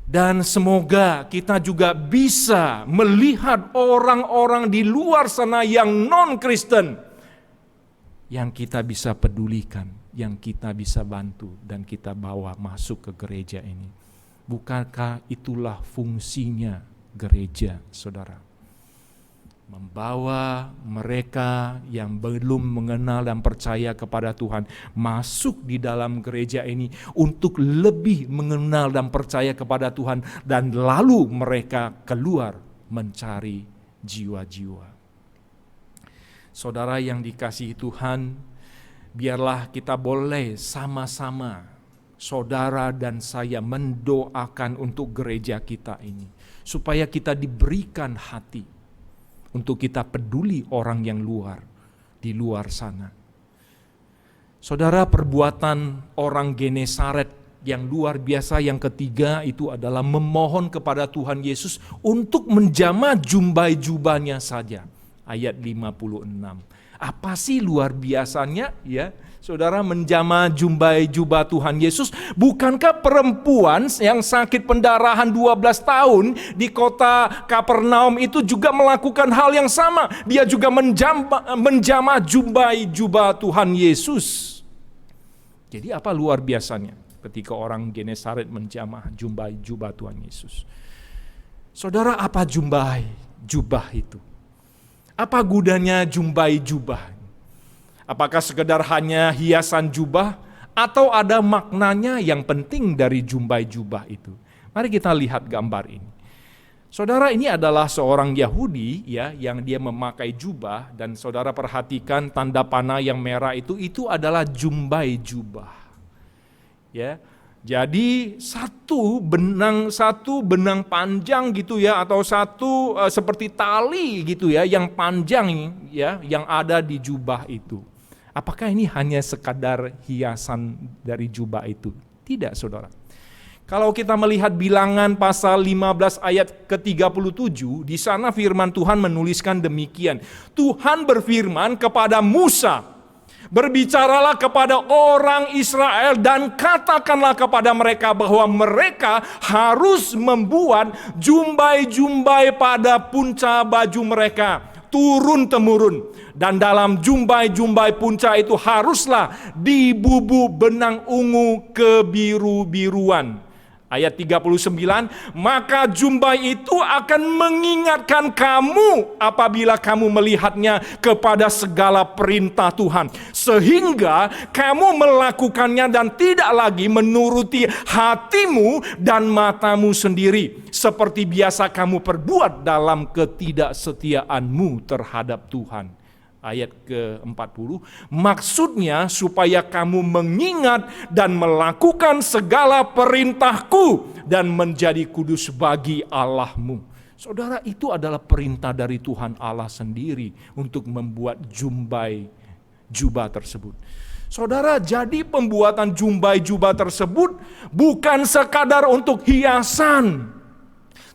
Dan semoga kita juga bisa melihat orang-orang di luar sana yang non-Kristen, yang kita bisa pedulikan, yang kita bisa bantu dan kita bawa masuk ke gereja ini. Bukankah itulah fungsinya gereja, saudara? Membawa mereka yang belum mengenal dan percaya kepada Tuhan masuk di dalam gereja ini untuk lebih mengenal dan percaya kepada Tuhan, dan lalu mereka keluar mencari jiwa-jiwa. Saudara yang dikasihi Tuhan, biarlah kita boleh sama-sama, saudara dan saya, mendoakan untuk gereja kita ini, supaya kita diberikan hati untuk kita peduli orang yang di luar sana. Saudara, perbuatan orang Genesaret yang luar biasa yang ketiga itu adalah memohon kepada Tuhan Yesus untuk menjamah jubah-jubahnya saja. Ayat 56. Apa sih luar biasanya ya? Saudara, menjamah jubah Tuhan Yesus. Bukankah perempuan yang sakit pendarahan 12 tahun di kota Kapernaum itu juga melakukan hal yang sama? Dia juga menjamah jubah Tuhan Yesus. Jadi apa luar biasanya ketika orang Genesaret menjamah jubah Tuhan Yesus? Saudara, apa jubah itu? Apa gunanya jubah? Apakah sekedar hanya hiasan jubah atau ada maknanya yang penting dari jubah itu? Mari kita lihat gambar ini. Saudara, ini adalah seorang Yahudi ya, yang dia memakai jubah, dan saudara perhatikan tanda panah yang merah itu adalah jubah. Ya. Jadi satu benang panjang gitu ya, atau satu seperti tali gitu ya, yang panjang ya, yang ada di jubah itu. Apakah ini hanya sekadar hiasan dari jubah itu? Tidak, saudara. Kalau kita melihat Bilangan pasal 15 ayat ke-37, di sana firman Tuhan menuliskan demikian. Tuhan berfirman kepada Musa, berbicaralah kepada orang Israel dan katakanlah kepada mereka bahwa mereka harus membuat jumbai-jumbai pada punca baju mereka. turun-temurun. Dan dalam jumbai-jumbai punca itu haruslah dibubuh benang ungu kebiru-biruan. Ayat 39, maka jumbai itu akan mengingatkan kamu apabila kamu melihatnya kepada segala perintah Tuhan. Sehingga kamu melakukannya dan tidak lagi menuruti hatimu dan matamu sendiri. Seperti biasa kamu perbuat dalam ketidaksetiaanmu terhadap Tuhan. Ayat ke-40, maksudnya supaya kamu mengingat dan melakukan segala perintahku dan menjadi kudus bagi Allahmu. Saudara, itu adalah perintah dari Tuhan Allah sendiri untuk membuat jubah tersebut. Saudara, jadi pembuatan jubah tersebut bukan sekadar untuk hiasan.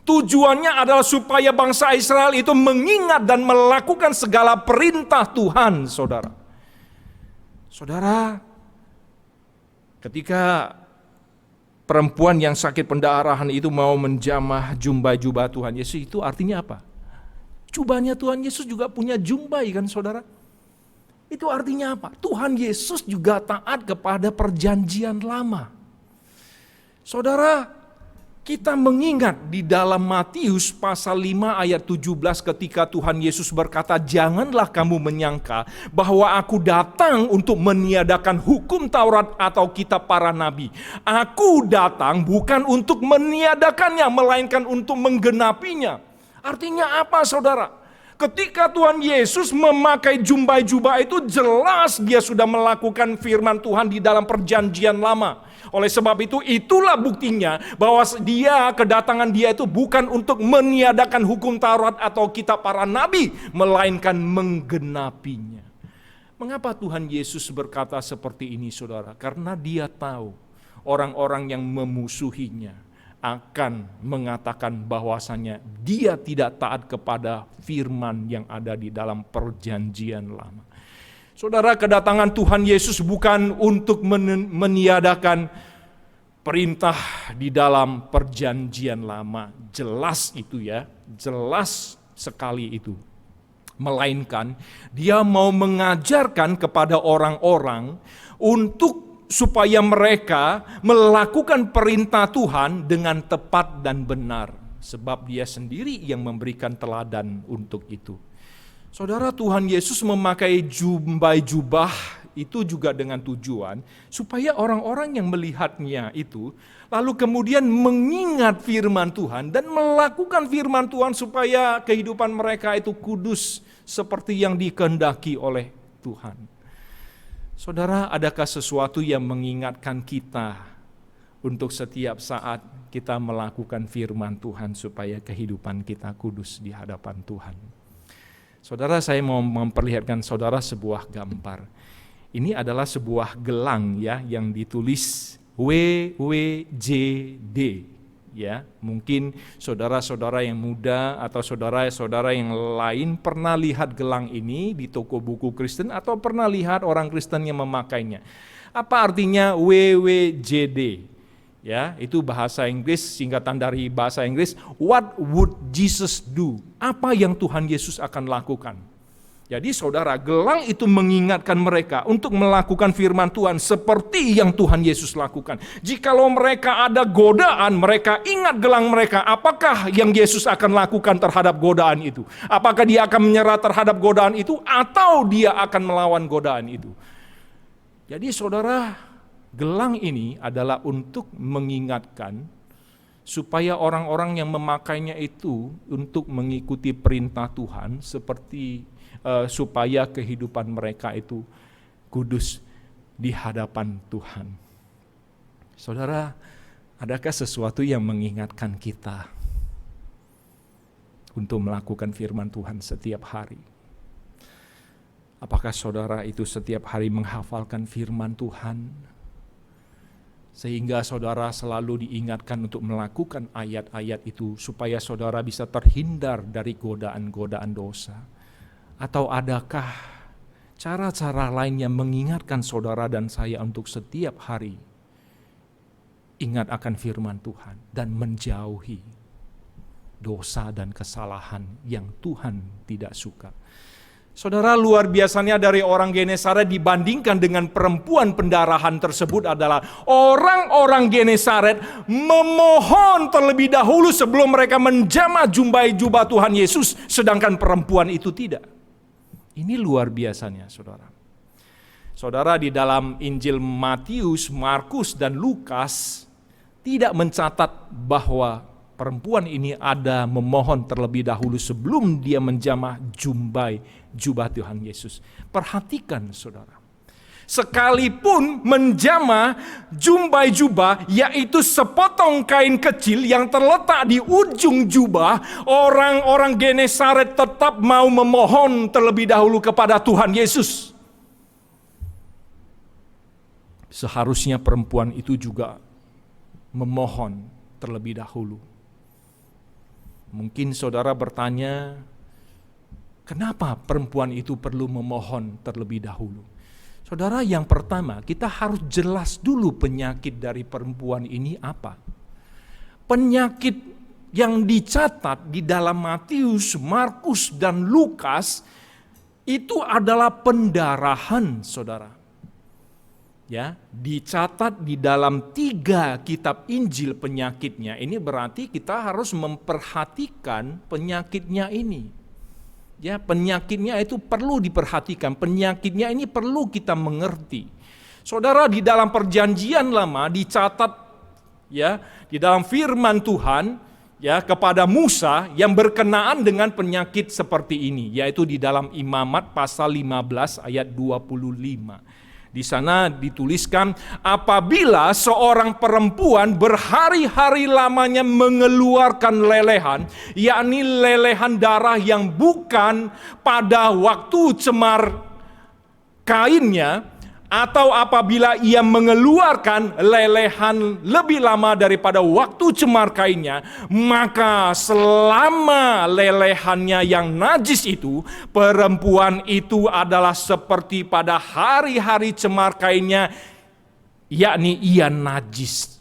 Tujuannya adalah supaya bangsa Israel itu mengingat dan melakukan segala perintah Tuhan, saudara. Saudara, ketika perempuan yang sakit pendarahan itu mau menjamah jubah Tuhan Yesus, itu artinya apa? Jubahnya Tuhan Yesus juga punya jumbai kan, saudara? Itu artinya apa? Tuhan Yesus juga taat kepada perjanjian lama. Saudara, kita mengingat di dalam Matius pasal 5 ayat 17 ketika Tuhan Yesus berkata, janganlah kamu menyangka bahwa aku datang untuk meniadakan hukum Taurat atau kitab para nabi. Aku datang bukan untuk meniadakannya, melainkan untuk menggenapinya. Artinya apa, saudara? Ketika Tuhan Yesus memakai jubah itu, jelas dia sudah melakukan firman Tuhan di dalam perjanjian lama. Oleh sebab itu, itulah buktinya bahwa kedatangan dia itu bukan untuk meniadakan hukum Taurat atau kitab para nabi, melainkan menggenapinya. Mengapa Tuhan Yesus berkata seperti ini, saudara? Karena dia tahu orang-orang yang memusuhinya akan mengatakan bahwasannya dia tidak taat kepada firman yang ada di dalam perjanjian lama. Saudara, kedatangan Tuhan Yesus bukan untuk meniadakan perintah di dalam perjanjian lama. Jelas itu ya, jelas sekali itu. Melainkan dia mau mengajarkan kepada orang-orang supaya mereka melakukan perintah Tuhan dengan tepat dan benar. Sebab dia sendiri yang memberikan teladan untuk itu. Saudara, Tuhan Yesus memakai jubah itu juga dengan tujuan supaya orang-orang yang melihatnya itu lalu kemudian mengingat firman Tuhan dan melakukan firman Tuhan supaya kehidupan mereka itu kudus seperti yang dikehendaki oleh Tuhan. Saudara, adakah sesuatu yang mengingatkan kita untuk setiap saat kita melakukan firman Tuhan supaya kehidupan kita kudus di hadapan Tuhan? Saudara, saya mau memperlihatkan saudara sebuah gambar. Ini adalah sebuah gelang ya yang ditulis WWJD ya. Mungkin saudara-saudara yang muda atau saudara-saudara yang lain pernah lihat gelang ini di toko buku Kristen atau pernah lihat orang Kristen yang memakainya. Apa artinya WWJD? Ya, itu bahasa Inggris, singkatan dari bahasa Inggris, what would Jesus do? Apa yang Tuhan Yesus akan lakukan? Jadi saudara, gelang itu mengingatkan mereka untuk melakukan firman Tuhan seperti yang Tuhan Yesus lakukan. Jikalau mereka ada godaan, mereka ingat gelang mereka, apakah yang Yesus akan lakukan terhadap godaan itu? Apakah dia akan menyerah terhadap godaan itu atau dia akan melawan godaan itu? Jadi saudara, gelang ini adalah untuk mengingatkan supaya orang-orang yang memakainya itu untuk mengikuti perintah Tuhan seperti supaya kehidupan mereka itu kudus di hadapan Tuhan. Saudara, adakah sesuatu yang mengingatkan kita untuk melakukan firman Tuhan setiap hari? Apakah saudara itu setiap hari menghafalkan firman Tuhan? Sehingga saudara selalu diingatkan untuk melakukan ayat-ayat itu supaya saudara bisa terhindar dari godaan-godaan dosa. Atau adakah cara-cara lain yang mengingatkan saudara dan saya untuk setiap hari ingat akan firman Tuhan dan menjauhi dosa dan kesalahan yang Tuhan tidak suka. Saudara, luar biasanya dari orang Genesaret dibandingkan dengan perempuan pendarahan tersebut adalah orang-orang Genesaret memohon terlebih dahulu sebelum mereka menjamah jubah Tuhan Yesus, sedangkan perempuan itu tidak. Ini luar biasanya, saudara. Saudara, di dalam Injil Matius, Markus, dan Lukas tidak mencatat bahwa perempuan ini ada memohon terlebih dahulu sebelum dia menjamah jubah Tuhan Yesus. Perhatikan, saudara. Sekalipun menjamah jubah, yaitu sepotong kain kecil yang terletak di ujung jubah, orang-orang Genesaret tetap mau memohon terlebih dahulu kepada Tuhan Yesus. Seharusnya perempuan itu juga memohon terlebih dahulu. Mungkin saudara bertanya, kenapa perempuan itu perlu memohon terlebih dahulu? Saudara, yang pertama, kita harus jelas dulu penyakit dari perempuan ini apa. Penyakit yang dicatat di dalam Matius, Markus, dan Lukas itu adalah pendarahan, saudara. Ya, dicatat di dalam 3 kitab Injil penyakitnya. Ini berarti kita harus memperhatikan penyakitnya ini. Ya, penyakitnya itu perlu diperhatikan. Penyakitnya ini perlu kita mengerti. Saudara, di dalam Perjanjian Lama dicatat ya, di dalam firman Tuhan ya kepada Musa yang berkenaan dengan penyakit seperti ini, yaitu di dalam Imamat pasal 15 ayat 25. Di sana dituliskan, apabila seorang perempuan berhari-hari lamanya mengeluarkan lelehan, yakni lelehan darah yang bukan pada waktu cemar kainnya, atau apabila ia mengeluarkan lelehan lebih lama daripada waktu cemar kainnya, maka selama lelehannya yang najis itu, perempuan itu adalah seperti pada hari-hari cemar kainnya, yakni ia najis.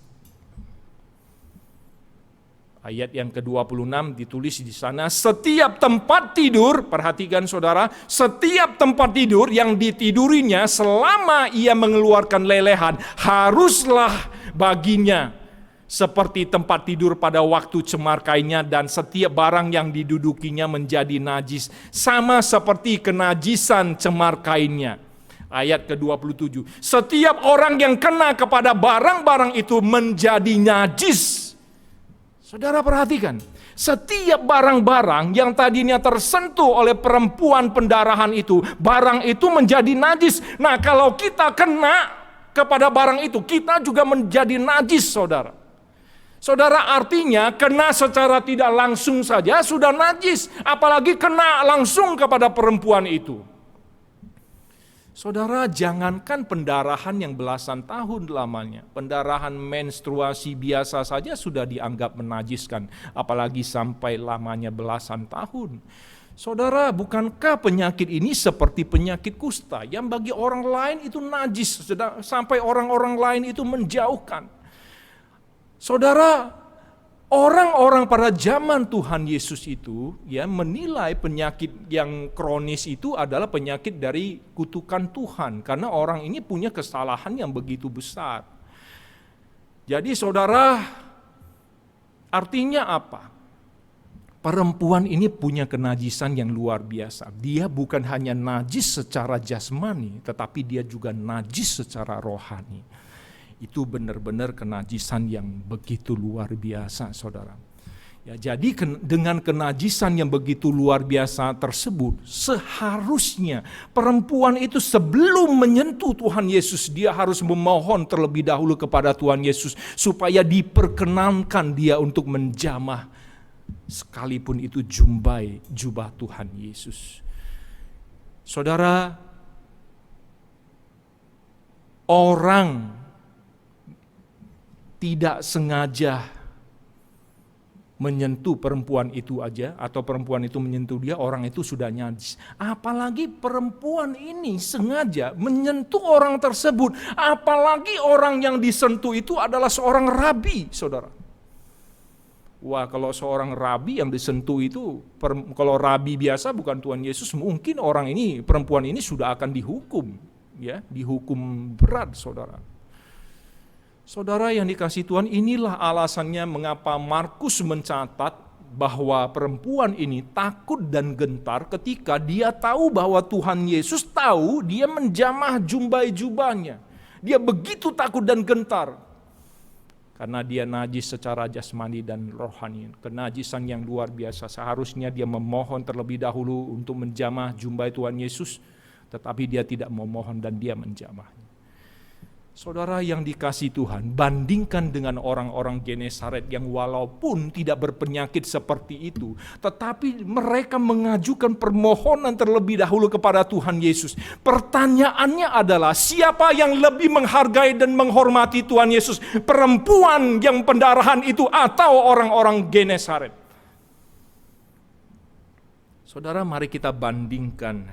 Ayat yang ke-26 ditulis di sana, setiap tempat tidur, perhatikan saudara, setiap tempat tidur yang ditidurinya selama ia mengeluarkan lelehan, haruslah baginya seperti tempat tidur pada waktu cemar kainnya, dan setiap barang yang didudukinya menjadi najis, sama seperti kenajisan cemar kainnya. Ayat ke-27, setiap orang yang kena kepada barang-barang itu menjadi najis. Saudara perhatikan, setiap barang-barang yang tadinya tersentuh oleh perempuan pendarahan itu, barang itu menjadi najis. Nah, kalau kita kena kepada barang itu, kita juga menjadi najis, saudara. Saudara, artinya kena secara tidak langsung saja sudah najis, apalagi kena langsung kepada perempuan itu. Saudara, jangankan pendarahan yang belasan tahun lamanya, pendarahan menstruasi biasa saja sudah dianggap menajiskan, apalagi sampai lamanya belasan tahun. Saudara, bukankah penyakit ini seperti penyakit kusta yang bagi orang lain itu najis, sampai orang-orang lain itu menjauhkan? Saudara, orang-orang pada zaman Tuhan Yesus itu ya menilai penyakit yang kronis itu adalah penyakit dari kutukan Tuhan, karena orang ini punya kesalahan yang begitu besar. Jadi saudara, artinya apa? Perempuan ini punya kenajisan yang luar biasa. Dia bukan hanya najis secara jasmani, tetapi dia juga najis secara rohani. Itu benar-benar kenajisan yang begitu luar biasa, saudara. Ya, jadi dengan kenajisan yang begitu luar biasa tersebut, seharusnya perempuan itu sebelum menyentuh Tuhan Yesus, dia harus memohon terlebih dahulu kepada Tuhan Yesus supaya diperkenankan dia untuk menjamah, sekalipun itu jubah Tuhan Yesus. Saudara, orang tidak sengaja menyentuh perempuan itu aja, atau perempuan itu menyentuh dia, orang itu sudah najis. Apalagi perempuan ini sengaja menyentuh orang tersebut, apalagi orang yang disentuh itu adalah seorang rabi, saudara. Wah, kalau seorang rabi yang disentuh itu, kalau rabi biasa bukan Tuhan Yesus, mungkin perempuan ini sudah akan dihukum, ya, dihukum berat, saudara. Saudara yang dikasihi Tuhan, inilah alasannya mengapa Markus mencatat bahwa perempuan ini takut dan gentar ketika dia tahu bahwa Tuhan Yesus tahu dia menjamah jumbai jubahnya. Dia begitu takut dan gentar. Karena dia najis secara jasmani dan rohani. Kenajisan yang luar biasa. Seharusnya dia memohon terlebih dahulu untuk menjamah jumbai Tuhan Yesus. Tetapi dia tidak memohon dan dia menjamahnya. Saudara yang dikasihi Tuhan, bandingkan dengan orang-orang Genesaret yang walaupun tidak berpenyakit seperti itu, tetapi mereka mengajukan permohonan terlebih dahulu kepada Tuhan Yesus. Pertanyaannya adalah, siapa yang lebih menghargai dan menghormati Tuhan Yesus? Perempuan yang pendarahan itu atau orang-orang Genesaret? Saudara, mari kita bandingkan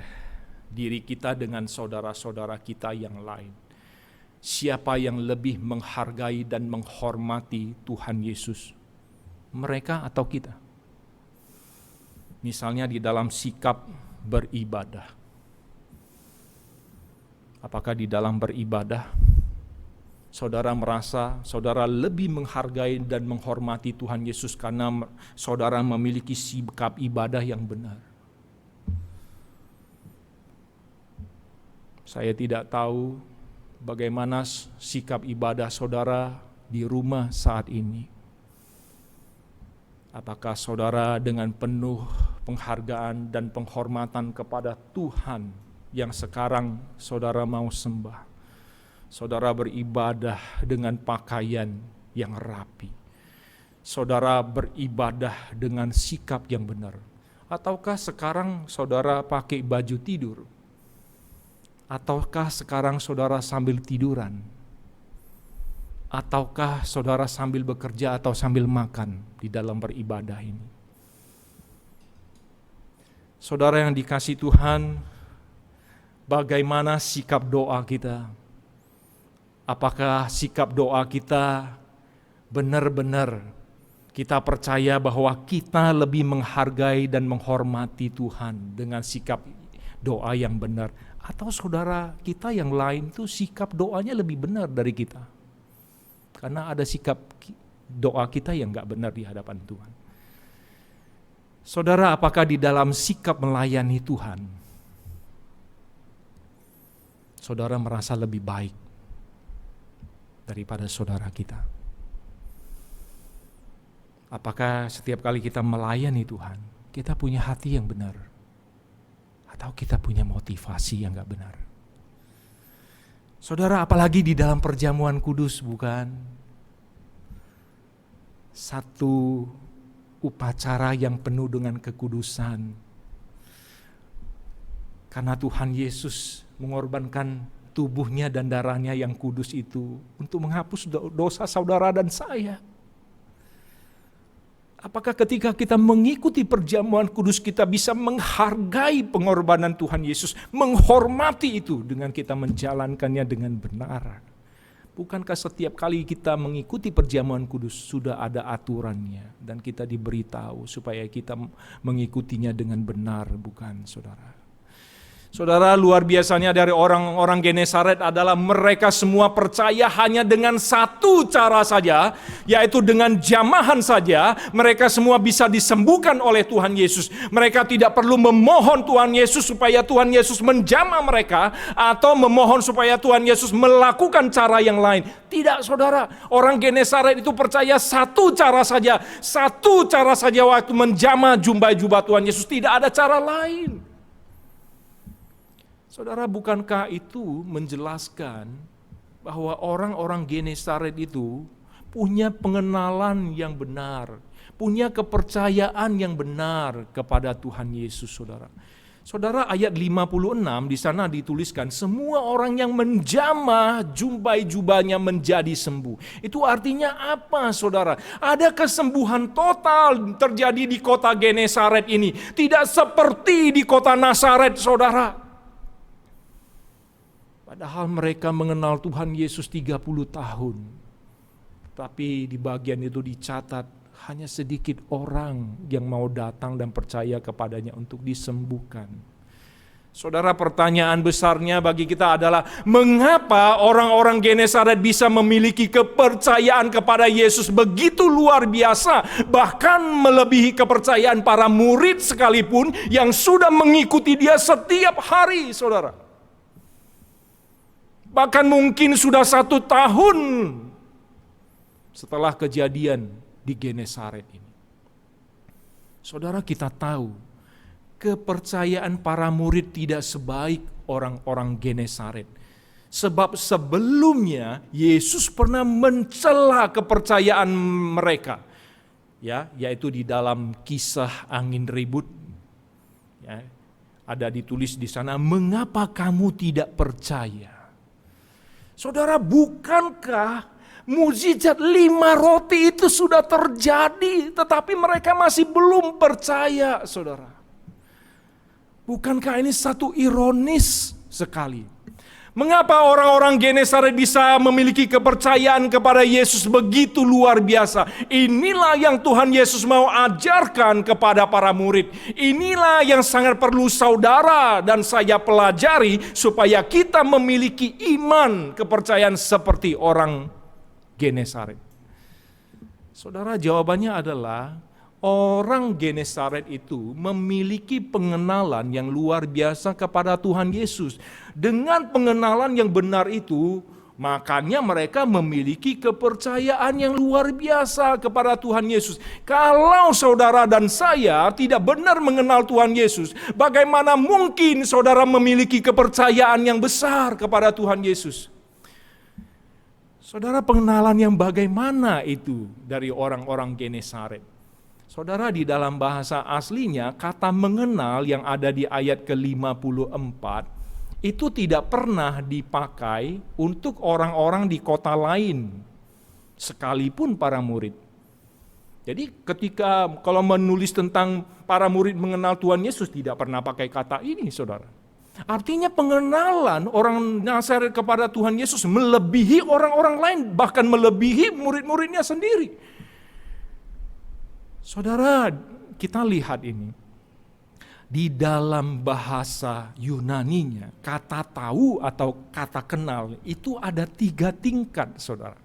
diri kita dengan saudara-saudara kita yang lain. Siapa yang lebih menghargai dan menghormati Tuhan Yesus? Mereka atau kita? Misalnya di dalam sikap beribadah. Apakah di dalam beribadah saudara merasa saudara lebih menghargai dan menghormati Tuhan Yesus karena saudara memiliki sikap ibadah yang benar? Saya tidak tahu bagaimana sikap ibadah saudara di rumah saat ini. Apakah saudara dengan penuh penghargaan dan penghormatan kepada Tuhan yang sekarang saudara mau sembah? Saudara beribadah dengan pakaian yang rapi. Saudara beribadah dengan sikap yang benar. Ataukah sekarang saudara pakai baju tidur? Ataukah sekarang saudara sambil tiduran? Ataukah saudara sambil bekerja atau sambil makan di dalam beribadah ini? Saudara yang dikasihi Tuhan, bagaimana sikap doa kita? Apakah sikap doa kita benar-benar kita percaya bahwa kita lebih menghargai dan menghormati Tuhan dengan sikap doa yang benar? Atau saudara kita yang lain tuh sikap doanya lebih benar dari kita. Karena ada sikap doa kita yang gak benar di hadapan Tuhan. Saudara, apakah di dalam sikap melayani Tuhan, saudara merasa lebih baik daripada saudara kita? Apakah setiap kali kita melayani Tuhan, kita punya hati yang benar? Atau kita punya motivasi yang gak benar? Saudara, apalagi di dalam perjamuan kudus, bukan? Satu upacara yang penuh dengan kekudusan. Karena Tuhan Yesus mengorbankan tubuhnya dan darahnya yang kudus itu untuk menghapus dosa saudara dan saya. Apakah ketika kita mengikuti perjamuan kudus kita bisa menghargai pengorbanan Tuhan Yesus, menghormati itu dengan kita menjalankannya dengan benar? Bukankah setiap kali kita mengikuti perjamuan kudus sudah ada aturannya dan kita diberitahu supaya kita mengikutinya dengan benar, bukan saudara? Saudara, luar biasanya dari orang-orang Genesaret adalah mereka semua percaya hanya dengan satu cara saja, yaitu dengan jamahan saja. Mereka semua bisa disembuhkan oleh Tuhan Yesus. Mereka tidak perlu memohon Tuhan Yesus supaya Tuhan Yesus menjamah mereka, atau memohon supaya Tuhan Yesus melakukan cara yang lain. Tidak, saudara. Orang Genesaret itu percaya satu cara saja waktu menjamah jumbai jubah Tuhan Yesus. Tidak ada cara lain. Saudara, bukankah itu menjelaskan bahwa orang-orang Genesaret itu punya pengenalan yang benar, punya kepercayaan yang benar kepada Tuhan Yesus, saudara. Saudara, ayat 56 di sana dituliskan, semua orang yang menjamah jumbai jubahnya menjadi sembuh. Itu artinya apa, saudara? Ada kesembuhan total terjadi di kota Genesaret ini. Tidak seperti di kota Nazaret, saudara. Padahal mereka mengenal Tuhan Yesus 30 tahun. Tapi di bagian itu dicatat hanya sedikit orang yang mau datang dan percaya kepadanya untuk disembuhkan. Saudara, pertanyaan besarnya bagi kita adalah, mengapa orang-orang Genesaret bisa memiliki kepercayaan kepada Yesus begitu luar biasa, bahkan melebihi kepercayaan para murid sekalipun yang sudah mengikuti dia setiap hari, saudara. Bahkan mungkin sudah 1 tahun setelah kejadian di Genesaret ini. Saudara, kita tahu kepercayaan para murid tidak sebaik orang-orang Genesaret. Sebab sebelumnya Yesus pernah mencela kepercayaan mereka. Ya, yaitu di dalam kisah angin ribut. Ya, ada ditulis di sana, mengapa kamu tidak percaya? Saudara, bukankah mukjizat 5 roti itu sudah terjadi, tetapi mereka masih belum percaya, saudara? Bukankah ini satu ironis sekali? Mengapa orang-orang Genesaret bisa memiliki kepercayaan kepada Yesus begitu luar biasa? Inilah yang Tuhan Yesus mau ajarkan kepada para murid. Inilah yang sangat perlu saudara dan saya pelajari supaya kita memiliki iman kepercayaan seperti orang Genesaret. Saudara, jawabannya adalah orang Genesaret itu memiliki pengenalan yang luar biasa kepada Tuhan Yesus. Dengan pengenalan yang benar itu, makanya mereka memiliki kepercayaan yang luar biasa kepada Tuhan Yesus. Kalau saudara dan saya tidak benar mengenal Tuhan Yesus, bagaimana mungkin saudara memiliki kepercayaan yang besar kepada Tuhan Yesus? Saudara, pengenalan yang bagaimana itu dari orang-orang Genesaret? Saudara, di dalam bahasa aslinya kata mengenal yang ada di ayat ke-54 itu tidak pernah dipakai untuk orang-orang di kota lain, sekalipun para murid. Jadi ketika kalau menulis tentang para murid mengenal Tuhan Yesus tidak pernah pakai kata ini, saudara. Artinya pengenalan orang Nazaret kepada Tuhan Yesus melebihi orang-orang lain, bahkan melebihi murid-muridnya sendiri. Saudara, kita lihat ini. Di dalam bahasa Yunaninya, kata tahu atau kata kenal itu ada 3 tingkat, saudara.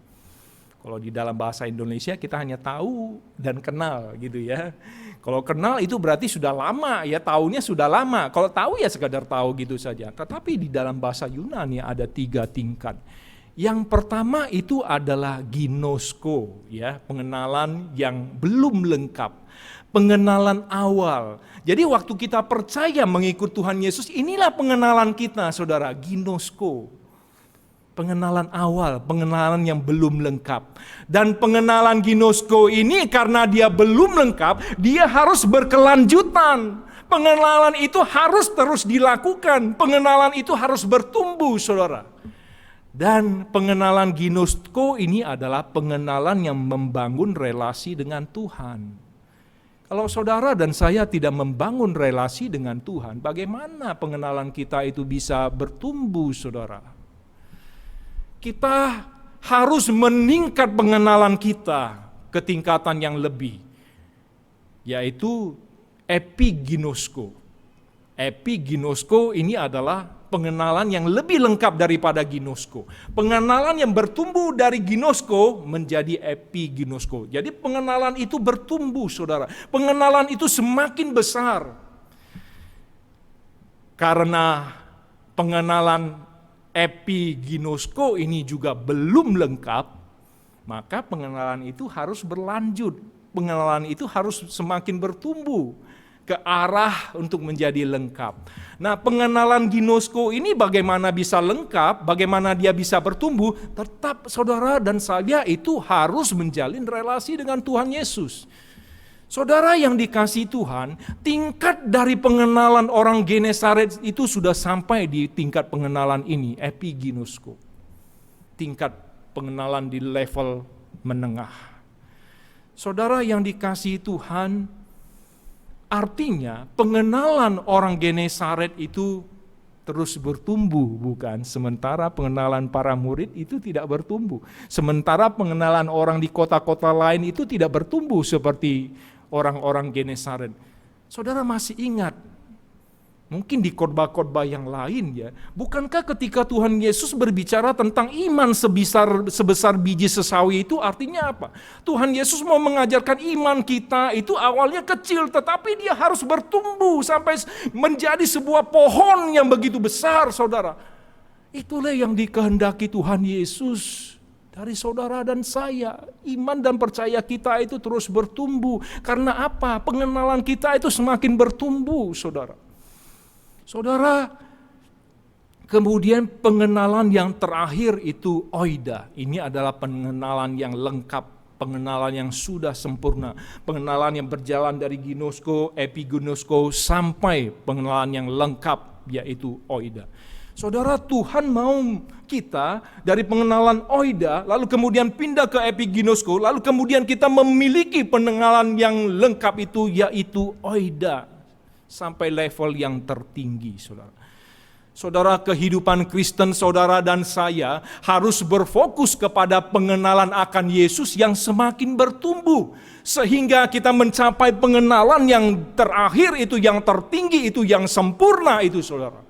Kalau di dalam bahasa Indonesia kita hanya tahu dan kenal gitu ya. Kalau kenal itu berarti sudah lama ya, tahunya sudah lama. Kalau tahu ya sekadar tahu gitu saja. Tetapi di dalam bahasa Yunani ada 3 tingkat. Yang pertama itu adalah ginosko, ya, pengenalan yang belum lengkap, pengenalan awal. Jadi waktu kita percaya mengikut Tuhan Yesus, inilah pengenalan kita, saudara, ginosko. Pengenalan awal, pengenalan yang belum lengkap. Dan pengenalan ginosko ini karena dia belum lengkap, dia harus berkelanjutan. Pengenalan itu harus terus dilakukan, pengenalan itu harus bertumbuh, saudara. Dan pengenalan ginosko ini adalah pengenalan yang membangun relasi dengan Tuhan. Kalau saudara dan saya tidak membangun relasi dengan Tuhan, bagaimana pengenalan kita itu bisa bertumbuh, saudara? Kita harus meningkat pengenalan kita ke tingkatan yang lebih, yaitu epiginosko. Epiginosko ini adalah pengenalan yang lebih lengkap daripada ginosko. Pengenalan yang bertumbuh dari ginosko menjadi epiginosko. Jadi pengenalan itu bertumbuh, saudara. Pengenalan itu semakin besar. Karena pengenalan epiginosko ini juga belum lengkap, maka pengenalan itu harus berlanjut. Pengenalan itu harus semakin bertumbuh ke arah untuk menjadi lengkap. Nah, pengenalan ginosko ini bagaimana bisa lengkap, bagaimana dia bisa bertumbuh, tetap saudara dan saya itu harus menjalin relasi dengan Tuhan Yesus. Saudara yang dikasihi Tuhan, tingkat dari pengenalan orang Genesaret itu sudah sampai di tingkat pengenalan ini, epiginosko. Tingkat pengenalan di level menengah. Saudara yang dikasihi Tuhan, artinya pengenalan orang Genesaret itu terus bertumbuh, bukan? Sementara pengenalan para murid itu tidak bertumbuh. Sementara pengenalan orang di kota-kota lain itu tidak bertumbuh seperti orang-orang Genesaret. Saudara masih ingat, mungkin di khotbah-khotbah yang lain ya, bukankah ketika Tuhan Yesus berbicara tentang iman sebesar biji sesawi itu artinya apa? Tuhan Yesus mau mengajarkan iman kita itu awalnya kecil, tetapi dia harus bertumbuh sampai menjadi sebuah pohon yang begitu besar, saudara. Itulah yang dikehendaki Tuhan Yesus dari saudara dan saya. Iman dan percaya kita itu terus bertumbuh. Karena apa? Pengenalan kita itu semakin bertumbuh, saudara. Saudara, kemudian pengenalan yang terakhir itu oida. Ini adalah pengenalan yang lengkap, pengenalan yang sudah sempurna. Pengenalan yang berjalan dari ginosko, epiginosko, sampai pengenalan yang lengkap, yaitu oida. Saudara, Tuhan mau kita dari pengenalan oida, lalu kemudian pindah ke epiginosko, lalu kemudian kita memiliki pengenalan yang lengkap itu, yaitu oida. Sampai level yang tertinggi, saudara. Saudara, kehidupan Kristen saudara dan saya harus berfokus kepada pengenalan akan Yesus yang semakin bertumbuh. Sehingga kita mencapai pengenalan yang terakhir itu, yang tertinggi itu, yang sempurna itu, saudara.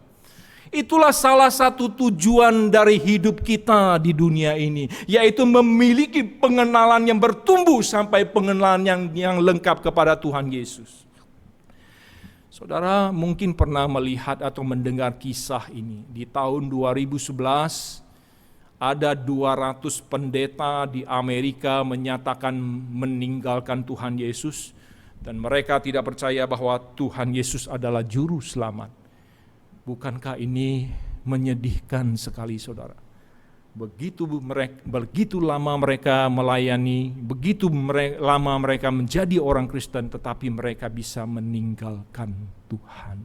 Itulah salah satu tujuan dari hidup kita di dunia ini, yaitu memiliki pengenalan yang bertumbuh sampai pengenalan yang lengkap kepada Tuhan Yesus. Saudara mungkin pernah melihat atau mendengar kisah ini. Di tahun 2011 ada 200 pendeta di Amerika menyatakan meninggalkan Tuhan Yesus. Dan mereka tidak percaya bahwa Tuhan Yesus adalah juru selamat. Bukankah ini menyedihkan sekali, saudara? Begitu lama mereka melayani, begitu lama mereka menjadi orang Kristen, tetapi mereka bisa meninggalkan Tuhan.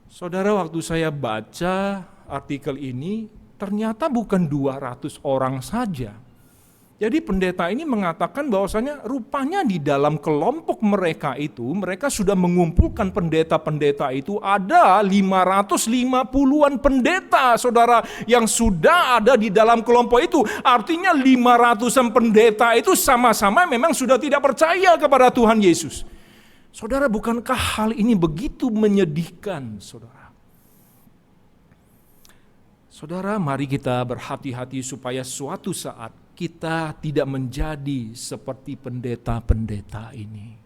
Saudara, waktu saya baca artikel ini, ternyata bukan 200 orang saja. Jadi pendeta ini mengatakan bahwasanya rupanya di dalam kelompok mereka itu, mereka sudah mengumpulkan pendeta-pendeta itu, ada 550-an pendeta, saudara, yang sudah ada di dalam kelompok itu. Artinya 500-an pendeta itu sama-sama memang sudah tidak percaya kepada Tuhan Yesus. Saudara, bukankah hal ini begitu menyedihkan, saudara? Saudara, mari kita berhati-hati supaya suatu saat kita tidak menjadi seperti pendeta-pendeta ini.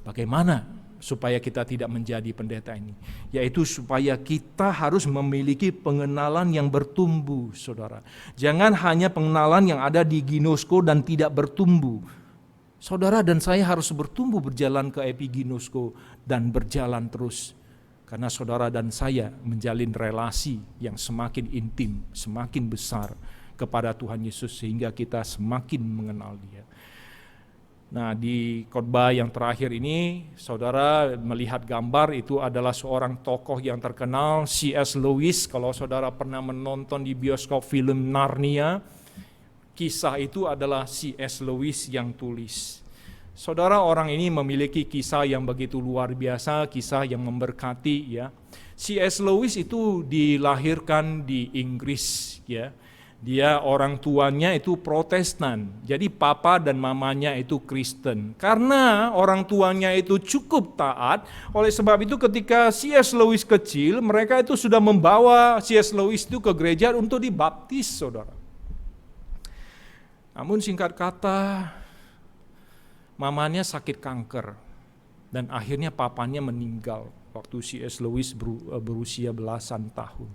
Bagaimana supaya kita tidak menjadi pendeta ini? Yaitu supaya kita harus memiliki pengenalan yang bertumbuh, saudara. Jangan hanya pengenalan yang ada di ginosko dan tidak bertumbuh. Saudara dan saya harus bertumbuh, berjalan ke epiginosko dan berjalan terus. Karena saudara dan saya menjalin relasi yang semakin intim, semakin besar kepada Tuhan Yesus, sehingga kita semakin mengenal Dia. Nah, di khotbah yang terakhir ini, saudara melihat gambar itu adalah seorang tokoh yang terkenal, C.S. Lewis. Kalau saudara pernah menonton di bioskop film Narnia, kisah itu adalah C.S. Lewis yang tulis. Saudara, orang ini memiliki kisah yang begitu luar biasa, kisah yang memberkati ya. C.S. Lewis itu dilahirkan di Inggris ya. Dia orang tuanya itu Protestan, jadi papa dan mamanya itu Kristen. Karena orang tuanya itu cukup taat, oleh sebab itu ketika C.S. Lewis kecil, mereka itu sudah membawa C.S. Lewis itu ke gereja untuk dibaptis, saudara. Namun singkat kata, mamanya sakit kanker, dan akhirnya papanya meninggal waktu C.S. Lewis berusia belasan tahun.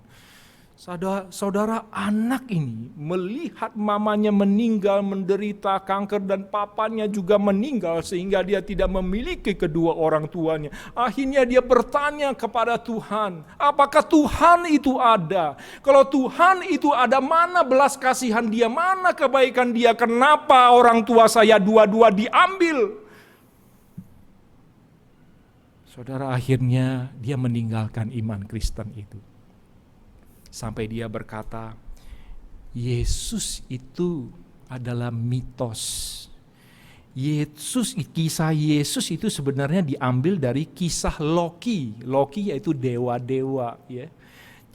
Saudara, anak ini melihat mamanya meninggal, menderita kanker, dan papanya juga meninggal, sehingga dia tidak memiliki kedua orang tuanya. Akhirnya dia bertanya kepada Tuhan, apakah Tuhan itu ada? Kalau Tuhan itu ada, mana belas kasihan Dia, mana kebaikan Dia? Kenapa orang tua saya dua-dua diambil? Saudara, akhirnya dia meninggalkan iman Kristen itu. Sampai dia berkata, Yesus itu adalah mitos. Kisah Yesus itu sebenarnya diambil dari kisah Loki. Loki yaitu dewa-dewa, ya.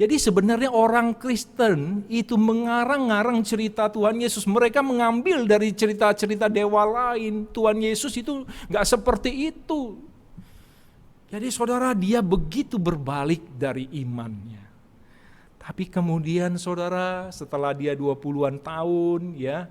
Jadi sebenarnya orang Kristen itu mengarang-ngarang cerita Tuhan Yesus. Mereka mengambil dari cerita-cerita dewa lain. Tuhan Yesus itu gak seperti itu. Jadi saudara, dia begitu berbalik dari imannya. Tapi kemudian saudara, setelah dia 20-an tahun, ya,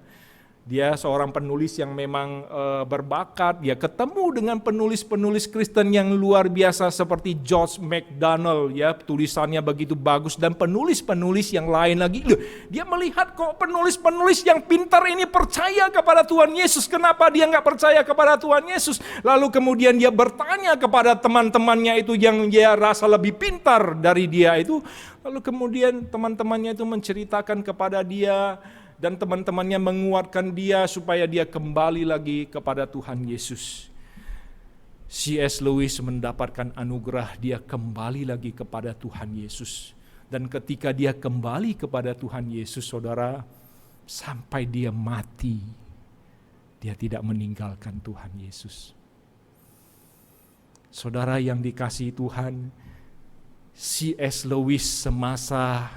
dia seorang penulis yang memang berbakat. Dia ketemu dengan penulis-penulis Kristen yang luar biasa seperti George MacDonald, ya, tulisannya begitu bagus, dan penulis-penulis yang lain lagi. Dia melihat kok penulis-penulis yang pintar ini percaya kepada Tuhan Yesus. Kenapa dia nggak percaya kepada Tuhan Yesus? Lalu kemudian dia bertanya kepada teman-temannya itu yang dia rasa lebih pintar dari dia itu. Lalu kemudian teman-temannya itu menceritakan kepada dia, dan teman-temannya menguatkan dia supaya dia kembali lagi kepada Tuhan Yesus. C.S. Lewis mendapatkan anugerah, dia kembali lagi kepada Tuhan Yesus. Dan ketika dia kembali kepada Tuhan Yesus, saudara, sampai dia mati, dia tidak meninggalkan Tuhan Yesus. Saudara yang dikasihi Tuhan, C.S. Lewis semasa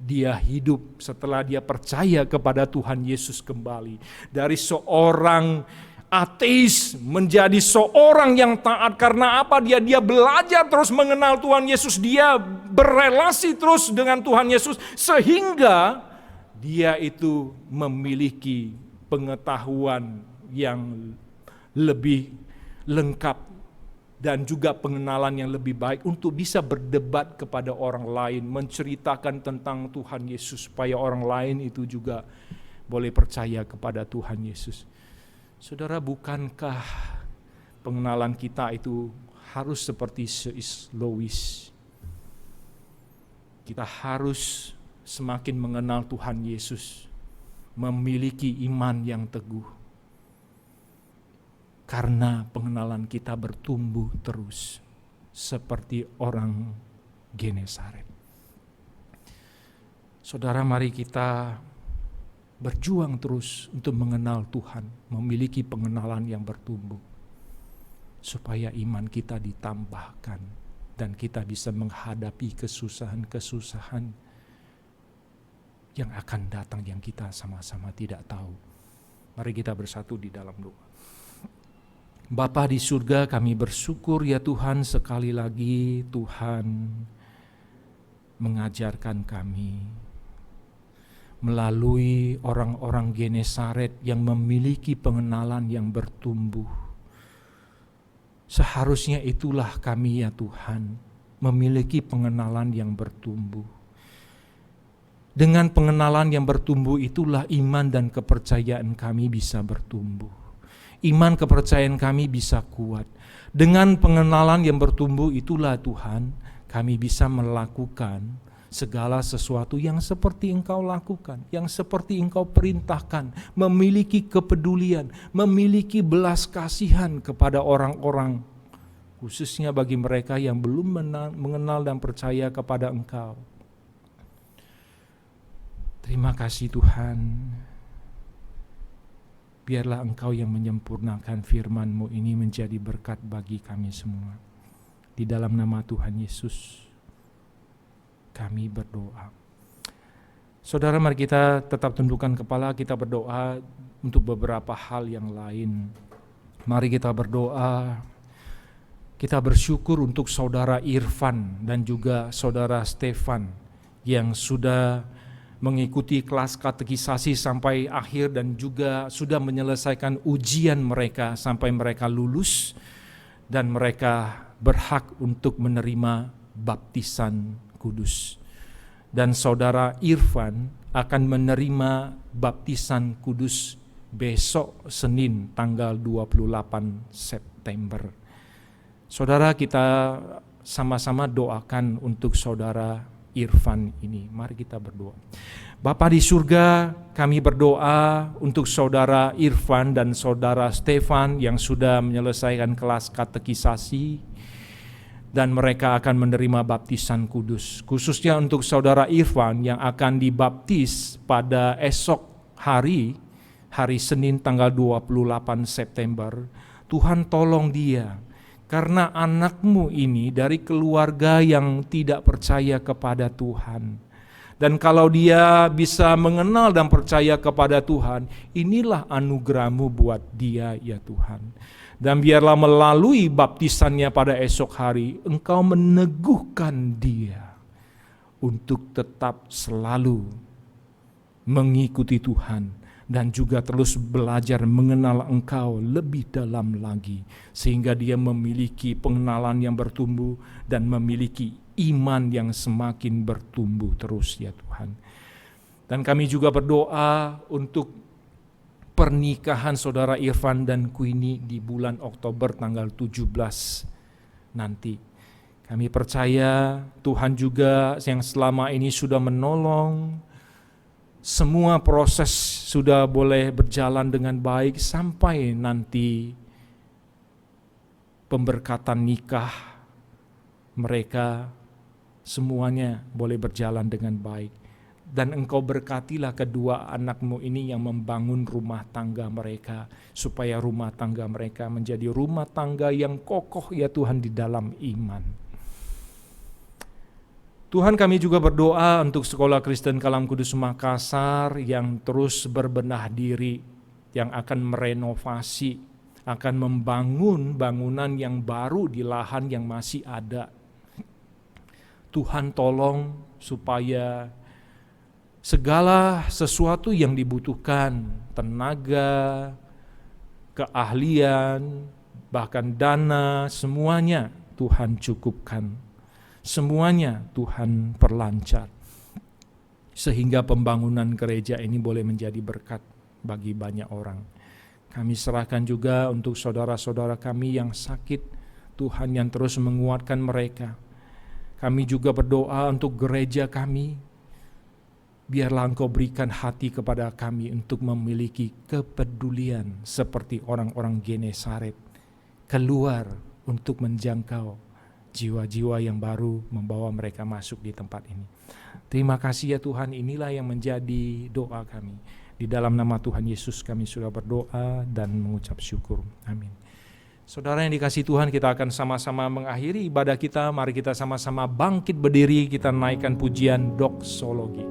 dia hidup, setelah dia percaya kepada Tuhan Yesus kembali, dari seorang ateis menjadi seorang yang taat. Karena apa? Dia belajar terus mengenal Tuhan Yesus, dia berelasi terus dengan Tuhan Yesus, sehingga dia itu memiliki pengetahuan yang lebih lengkap dan juga pengenalan yang lebih baik untuk bisa berdebat kepada orang lain, menceritakan tentang Tuhan Yesus supaya orang lain itu juga boleh percaya kepada Tuhan Yesus. Saudara, bukankah pengenalan kita itu harus seperti C.S. Lewis? Kita harus semakin mengenal Tuhan Yesus, memiliki iman yang teguh. Karena pengenalan kita bertumbuh terus seperti orang Genesaret. Saudara, mari kita berjuang terus untuk mengenal Tuhan, memiliki pengenalan yang bertumbuh, supaya iman kita ditambahkan dan kita bisa menghadapi kesusahan-kesusahan yang akan datang yang kita sama-sama tidak tahu. Mari kita bersatu di dalam doa. Bapa di surga, kami bersyukur ya Tuhan, sekali lagi Tuhan mengajarkan kami melalui orang-orang Genesaret yang memiliki pengenalan yang bertumbuh. Seharusnya itulah kami ya Tuhan, memiliki pengenalan yang bertumbuh. Dengan pengenalan yang bertumbuh itulah iman dan kepercayaan kami bisa bertumbuh. Iman kepercayaan kami bisa kuat. Dengan pengenalan yang bertumbuh itulah Tuhan, kami bisa melakukan segala sesuatu yang seperti Engkau lakukan, yang seperti Engkau perintahkan, memiliki kepedulian, memiliki belas kasihan kepada orang-orang, khususnya bagi mereka yang belum mengenal dan percaya kepada Engkau. Terima kasih Tuhan. Biarlah Engkau yang menyempurnakan firman-Mu ini menjadi berkat bagi kami semua. Di dalam nama Tuhan Yesus, kami berdoa. Saudara, mari kita tetap tundukkan kepala, kita berdoa untuk beberapa hal yang lain. Mari kita berdoa, kita bersyukur untuk saudara Irfan dan juga saudara Stefan yang sudah mengikuti kelas katekisasi sampai akhir dan juga sudah menyelesaikan ujian mereka sampai mereka lulus dan mereka berhak untuk menerima baptisan kudus. Dan saudara Irfan akan menerima baptisan kudus besok Senin tanggal 28 September. Saudara, kita sama-sama doakan untuk saudara Irfan ini. Mari kita berdoa. Bapa di surga, kami berdoa untuk saudara Irfan dan saudara Stefan yang sudah menyelesaikan kelas katekisasi dan mereka akan menerima baptisan kudus. Khususnya untuk saudara Irfan yang akan dibaptis pada esok hari hari Senin tanggal 28 September. Tuhan tolong dia, karena anakmu ini dari keluarga yang tidak percaya kepada Tuhan. Dan kalau dia bisa mengenal dan percaya kepada Tuhan, inilah anugerah-Mu buat dia ya Tuhan. Dan biarlah melalui baptisannya pada esok hari, Engkau meneguhkan dia untuk tetap selalu mengikuti Tuhan dan juga terus belajar mengenal Engkau lebih dalam lagi, sehingga dia memiliki pengenalan yang bertumbuh dan memiliki iman yang semakin bertumbuh terus ya Tuhan. Dan kami juga berdoa untuk pernikahan saudara Irfan dan Queenie di bulan Oktober tanggal 17 nanti. Kami percaya Tuhan juga yang selama ini sudah menolong, semua proses sudah boleh berjalan dengan baik sampai nanti pemberkatan nikah mereka semuanya boleh berjalan dengan baik. Dan Engkau berkatilah kedua anakmu ini yang membangun rumah tangga mereka, supaya rumah tangga mereka menjadi rumah tangga yang kokoh ya Tuhan di dalam iman. Tuhan, kami juga berdoa untuk Sekolah Kristen Kalam Kudus Makassar yang terus berbenah diri, yang akan merenovasi, akan membangun bangunan yang baru di lahan yang masih ada. Tuhan tolong supaya segala sesuatu yang dibutuhkan, tenaga, keahlian, bahkan dana, semuanya Tuhan cukupkan. Semuanya Tuhan perlancar. Sehingga pembangunan gereja ini boleh menjadi berkat bagi banyak orang. Kami serahkan juga untuk saudara-saudara kami yang sakit, Tuhan yang terus menguatkan mereka. Kami juga berdoa untuk gereja kami, biarlah Engkau berikan hati kepada kami untuk memiliki kepedulian seperti orang-orang Genesaret, keluar untuk menjangkau jiwa-jiwa yang baru, membawa mereka masuk di tempat ini. Terima kasih ya Tuhan, inilah yang menjadi doa kami. Di dalam nama Tuhan Yesus kami sudah berdoa dan mengucap syukur. Amin. Saudara yang dikasihi Tuhan, kita akan sama-sama mengakhiri ibadah kita. Mari kita sama-sama bangkit berdiri, kita naikkan pujian doksologi.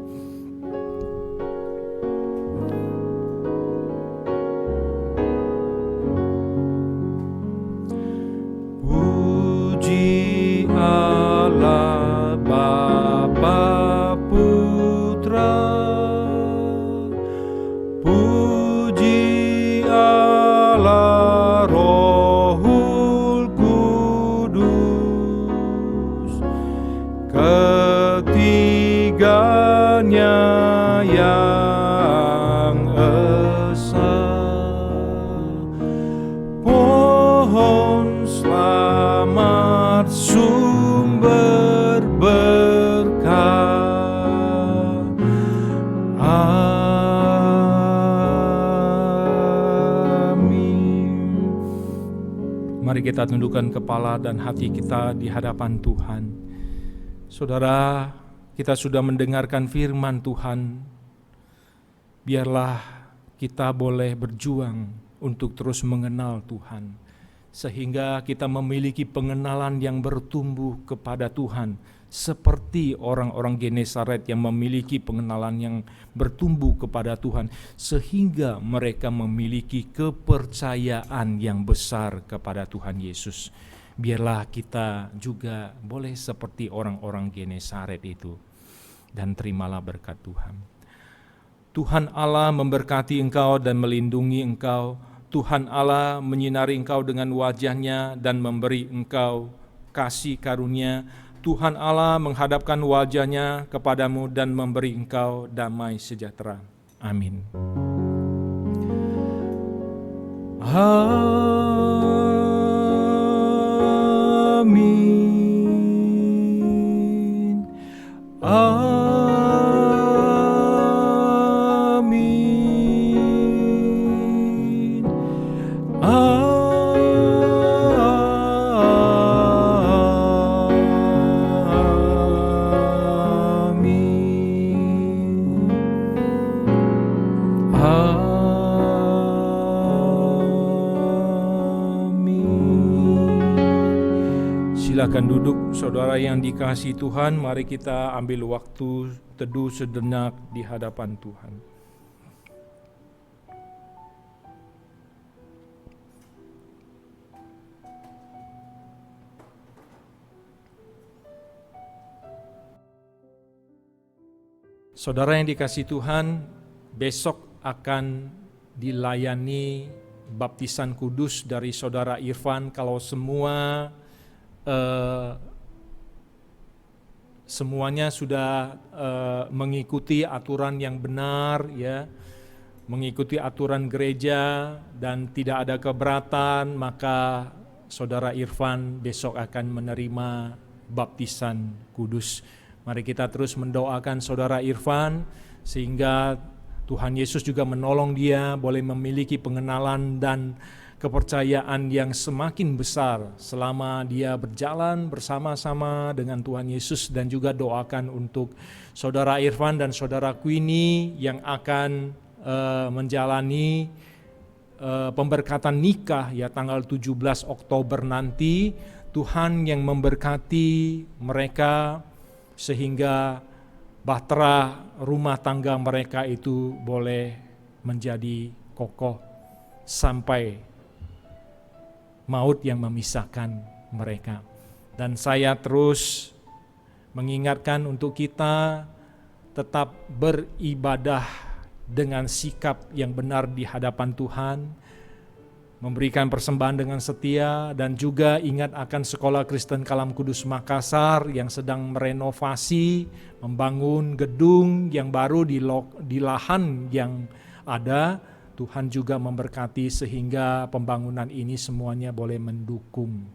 Puji Allah Bapa Putra, puji Allah Rohul Kudus, ketiganya yang esa. Pohon selamat sumber berkah. Amin. Mari kita tundukkan kepala dan hati kita di hadapan Tuhan. Saudara, kita sudah mendengarkan firman Tuhan. Biarlah kita boleh berjuang untuk terus mengenal Tuhan, sehingga kita memiliki pengenalan yang bertumbuh kepada Tuhan, seperti orang-orang Genesaret yang memiliki pengenalan yang bertumbuh kepada Tuhan, sehingga mereka memiliki kepercayaan yang besar kepada Tuhan Yesus. Biarlah kita juga boleh seperti orang-orang Genesaret itu, dan terimalah berkat Tuhan. Tuhan Allah memberkati engkau dan melindungi engkau. Tuhan Allah menyinari engkau dengan wajah-Nya dan memberi engkau kasih karunia. Tuhan Allah menghadapkan wajah-Nya kepadamu dan memberi engkau damai sejahtera. Amin. Amin. Amin. Amin. Silakan duduk, saudara yang dikasihi Tuhan. Mari kita ambil waktu teduh sejenak di hadapan Tuhan. Saudara yang dikasihi Tuhan, besok akan dilayani baptisan kudus dari saudara Irfan. Kalau semuanya sudah mengikuti aturan yang benar, ya, mengikuti aturan gereja dan tidak ada keberatan, maka saudara Irfan besok akan menerima baptisan kudus. Mari kita terus mendoakan saudara Irfan sehingga Tuhan Yesus juga menolong dia boleh memiliki pengenalan dan kepercayaan yang semakin besar selama dia berjalan bersama-sama dengan Tuhan Yesus. Dan juga doakan untuk saudara Irfan dan saudara Queenie yang akan menjalani pemberkatan nikah ya tanggal 17 Oktober nanti. Tuhan yang memberkati mereka sehingga bahtera rumah tangga mereka itu boleh menjadi kokoh sampai maut yang memisahkan mereka. Dan saya terus mengingatkan untuk kita tetap beribadah dengan sikap yang benar di hadapan Tuhan, memberikan persembahan dengan setia, dan juga ingat akan Sekolah Kristen Kalam Kudus Makassar yang sedang merenovasi, membangun gedung yang baru di lahan yang ada. Tuhan juga memberkati sehingga pembangunan ini semuanya boleh mendukung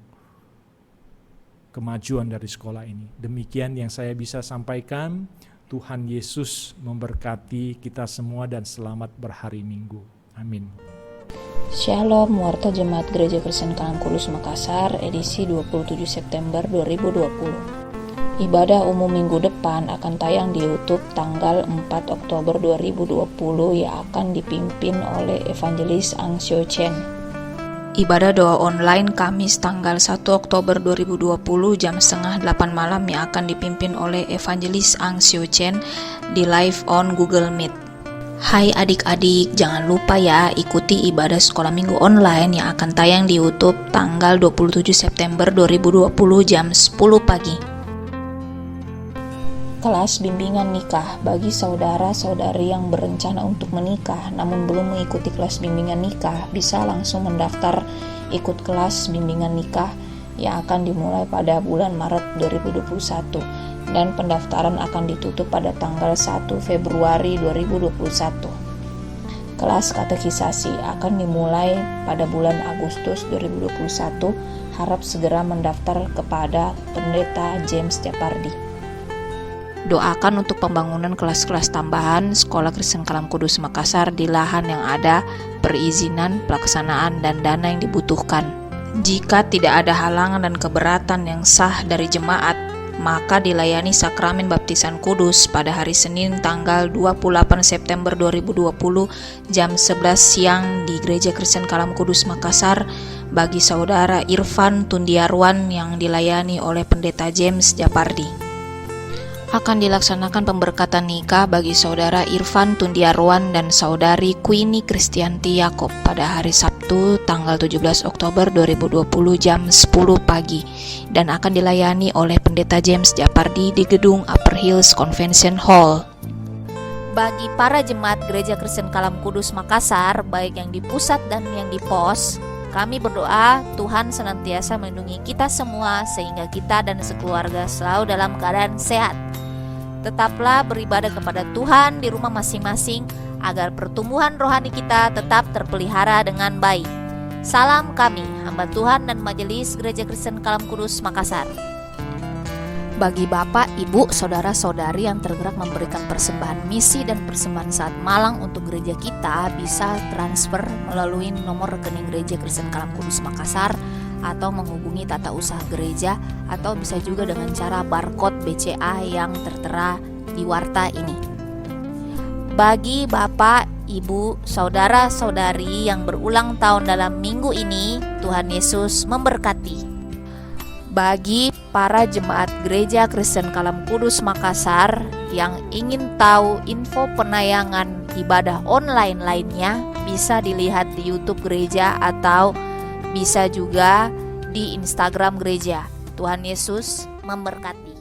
kemajuan dari sekolah ini. Demikian yang saya bisa sampaikan. Tuhan Yesus memberkati kita semua dan selamat berhari Minggu. Amin. Shalom, Warta Jemaat Gereja Kristen Kalam Kudus Makassar, edisi 27 September 2020. Ibadah umum minggu depan akan tayang di YouTube tanggal 4 Oktober 2020 yang akan dipimpin oleh Evangelis Ang Sio Chen. Ibadah doa online Kamis tanggal 1 Oktober 2020 jam 7:30 malam yang akan dipimpin oleh Evangelis Ang Sio Chen di live on Google Meet. Hai adik-adik, jangan lupa ya ikuti ibadah sekolah minggu online yang akan tayang di YouTube tanggal 27 September 2020 jam 10 pagi. Kelas bimbingan nikah bagi saudara-saudari yang berencana untuk menikah namun belum mengikuti kelas bimbingan nikah, bisa langsung mendaftar ikut kelas bimbingan nikah yang akan dimulai pada bulan Maret 2021 dan pendaftaran akan ditutup pada tanggal 1 Februari 2021. Kelas katekisasi akan dimulai pada bulan Agustus 2021. Harap segera mendaftar kepada Pendeta James Japardi. Doakan untuk pembangunan kelas-kelas tambahan Sekolah Kristen Kalam Kudus Makassar di lahan yang ada, perizinan, pelaksanaan, dan dana yang dibutuhkan. Jika tidak ada halangan dan keberatan yang sah dari jemaat, maka dilayani sakramen baptisan kudus pada hari Senin tanggal 28 September 2020 jam 11 siang di Gereja Kristen Kalam Kudus Makassar bagi saudara Irfan Tundiarwan yang dilayani oleh Pendeta James Japardi. Akan dilaksanakan pemberkatan nikah bagi saudara Irfan Tundiarwan dan saudari Queenie Kristianti Yakob pada hari Sabtu tanggal 17 Oktober 2020 jam 10 pagi dan akan dilayani oleh Pendeta James Japardi di gedung Upper Hills Convention Hall. Bagi para jemaat Gereja Kristen Kalam Kudus Makassar, baik yang di pusat dan yang di pos, kami berdoa Tuhan senantiasa melindungi kita semua sehingga kita dan sekeluarga selalu dalam keadaan sehat. Tetaplah beribadah kepada Tuhan di rumah masing-masing agar pertumbuhan rohani kita tetap terpelihara dengan baik. Salam kami, hamba Tuhan dan Majelis Gereja Kristen Kalam Kudus Makassar. Bagi Bapak, Ibu, Saudara-saudari yang tergerak memberikan persembahan misi dan persembahan saat malang untuk gereja kita, bisa transfer melalui nomor rekening Gereja Kristen Kalam Kudus Makassar atau menghubungi tata usaha gereja, atau bisa juga dengan cara barcode BCA yang tertera di warta ini. Bagi Bapak, Ibu, Saudara-saudari yang berulang tahun dalam minggu ini, Tuhan Yesus memberkati. Bagi para jemaat Gereja Kristen Kalam Kudus Makassar yang ingin tahu info penayangan ibadah online lainnya, bisa dilihat di YouTube gereja atau bisa juga di Instagram gereja. Tuhan Yesus memberkati.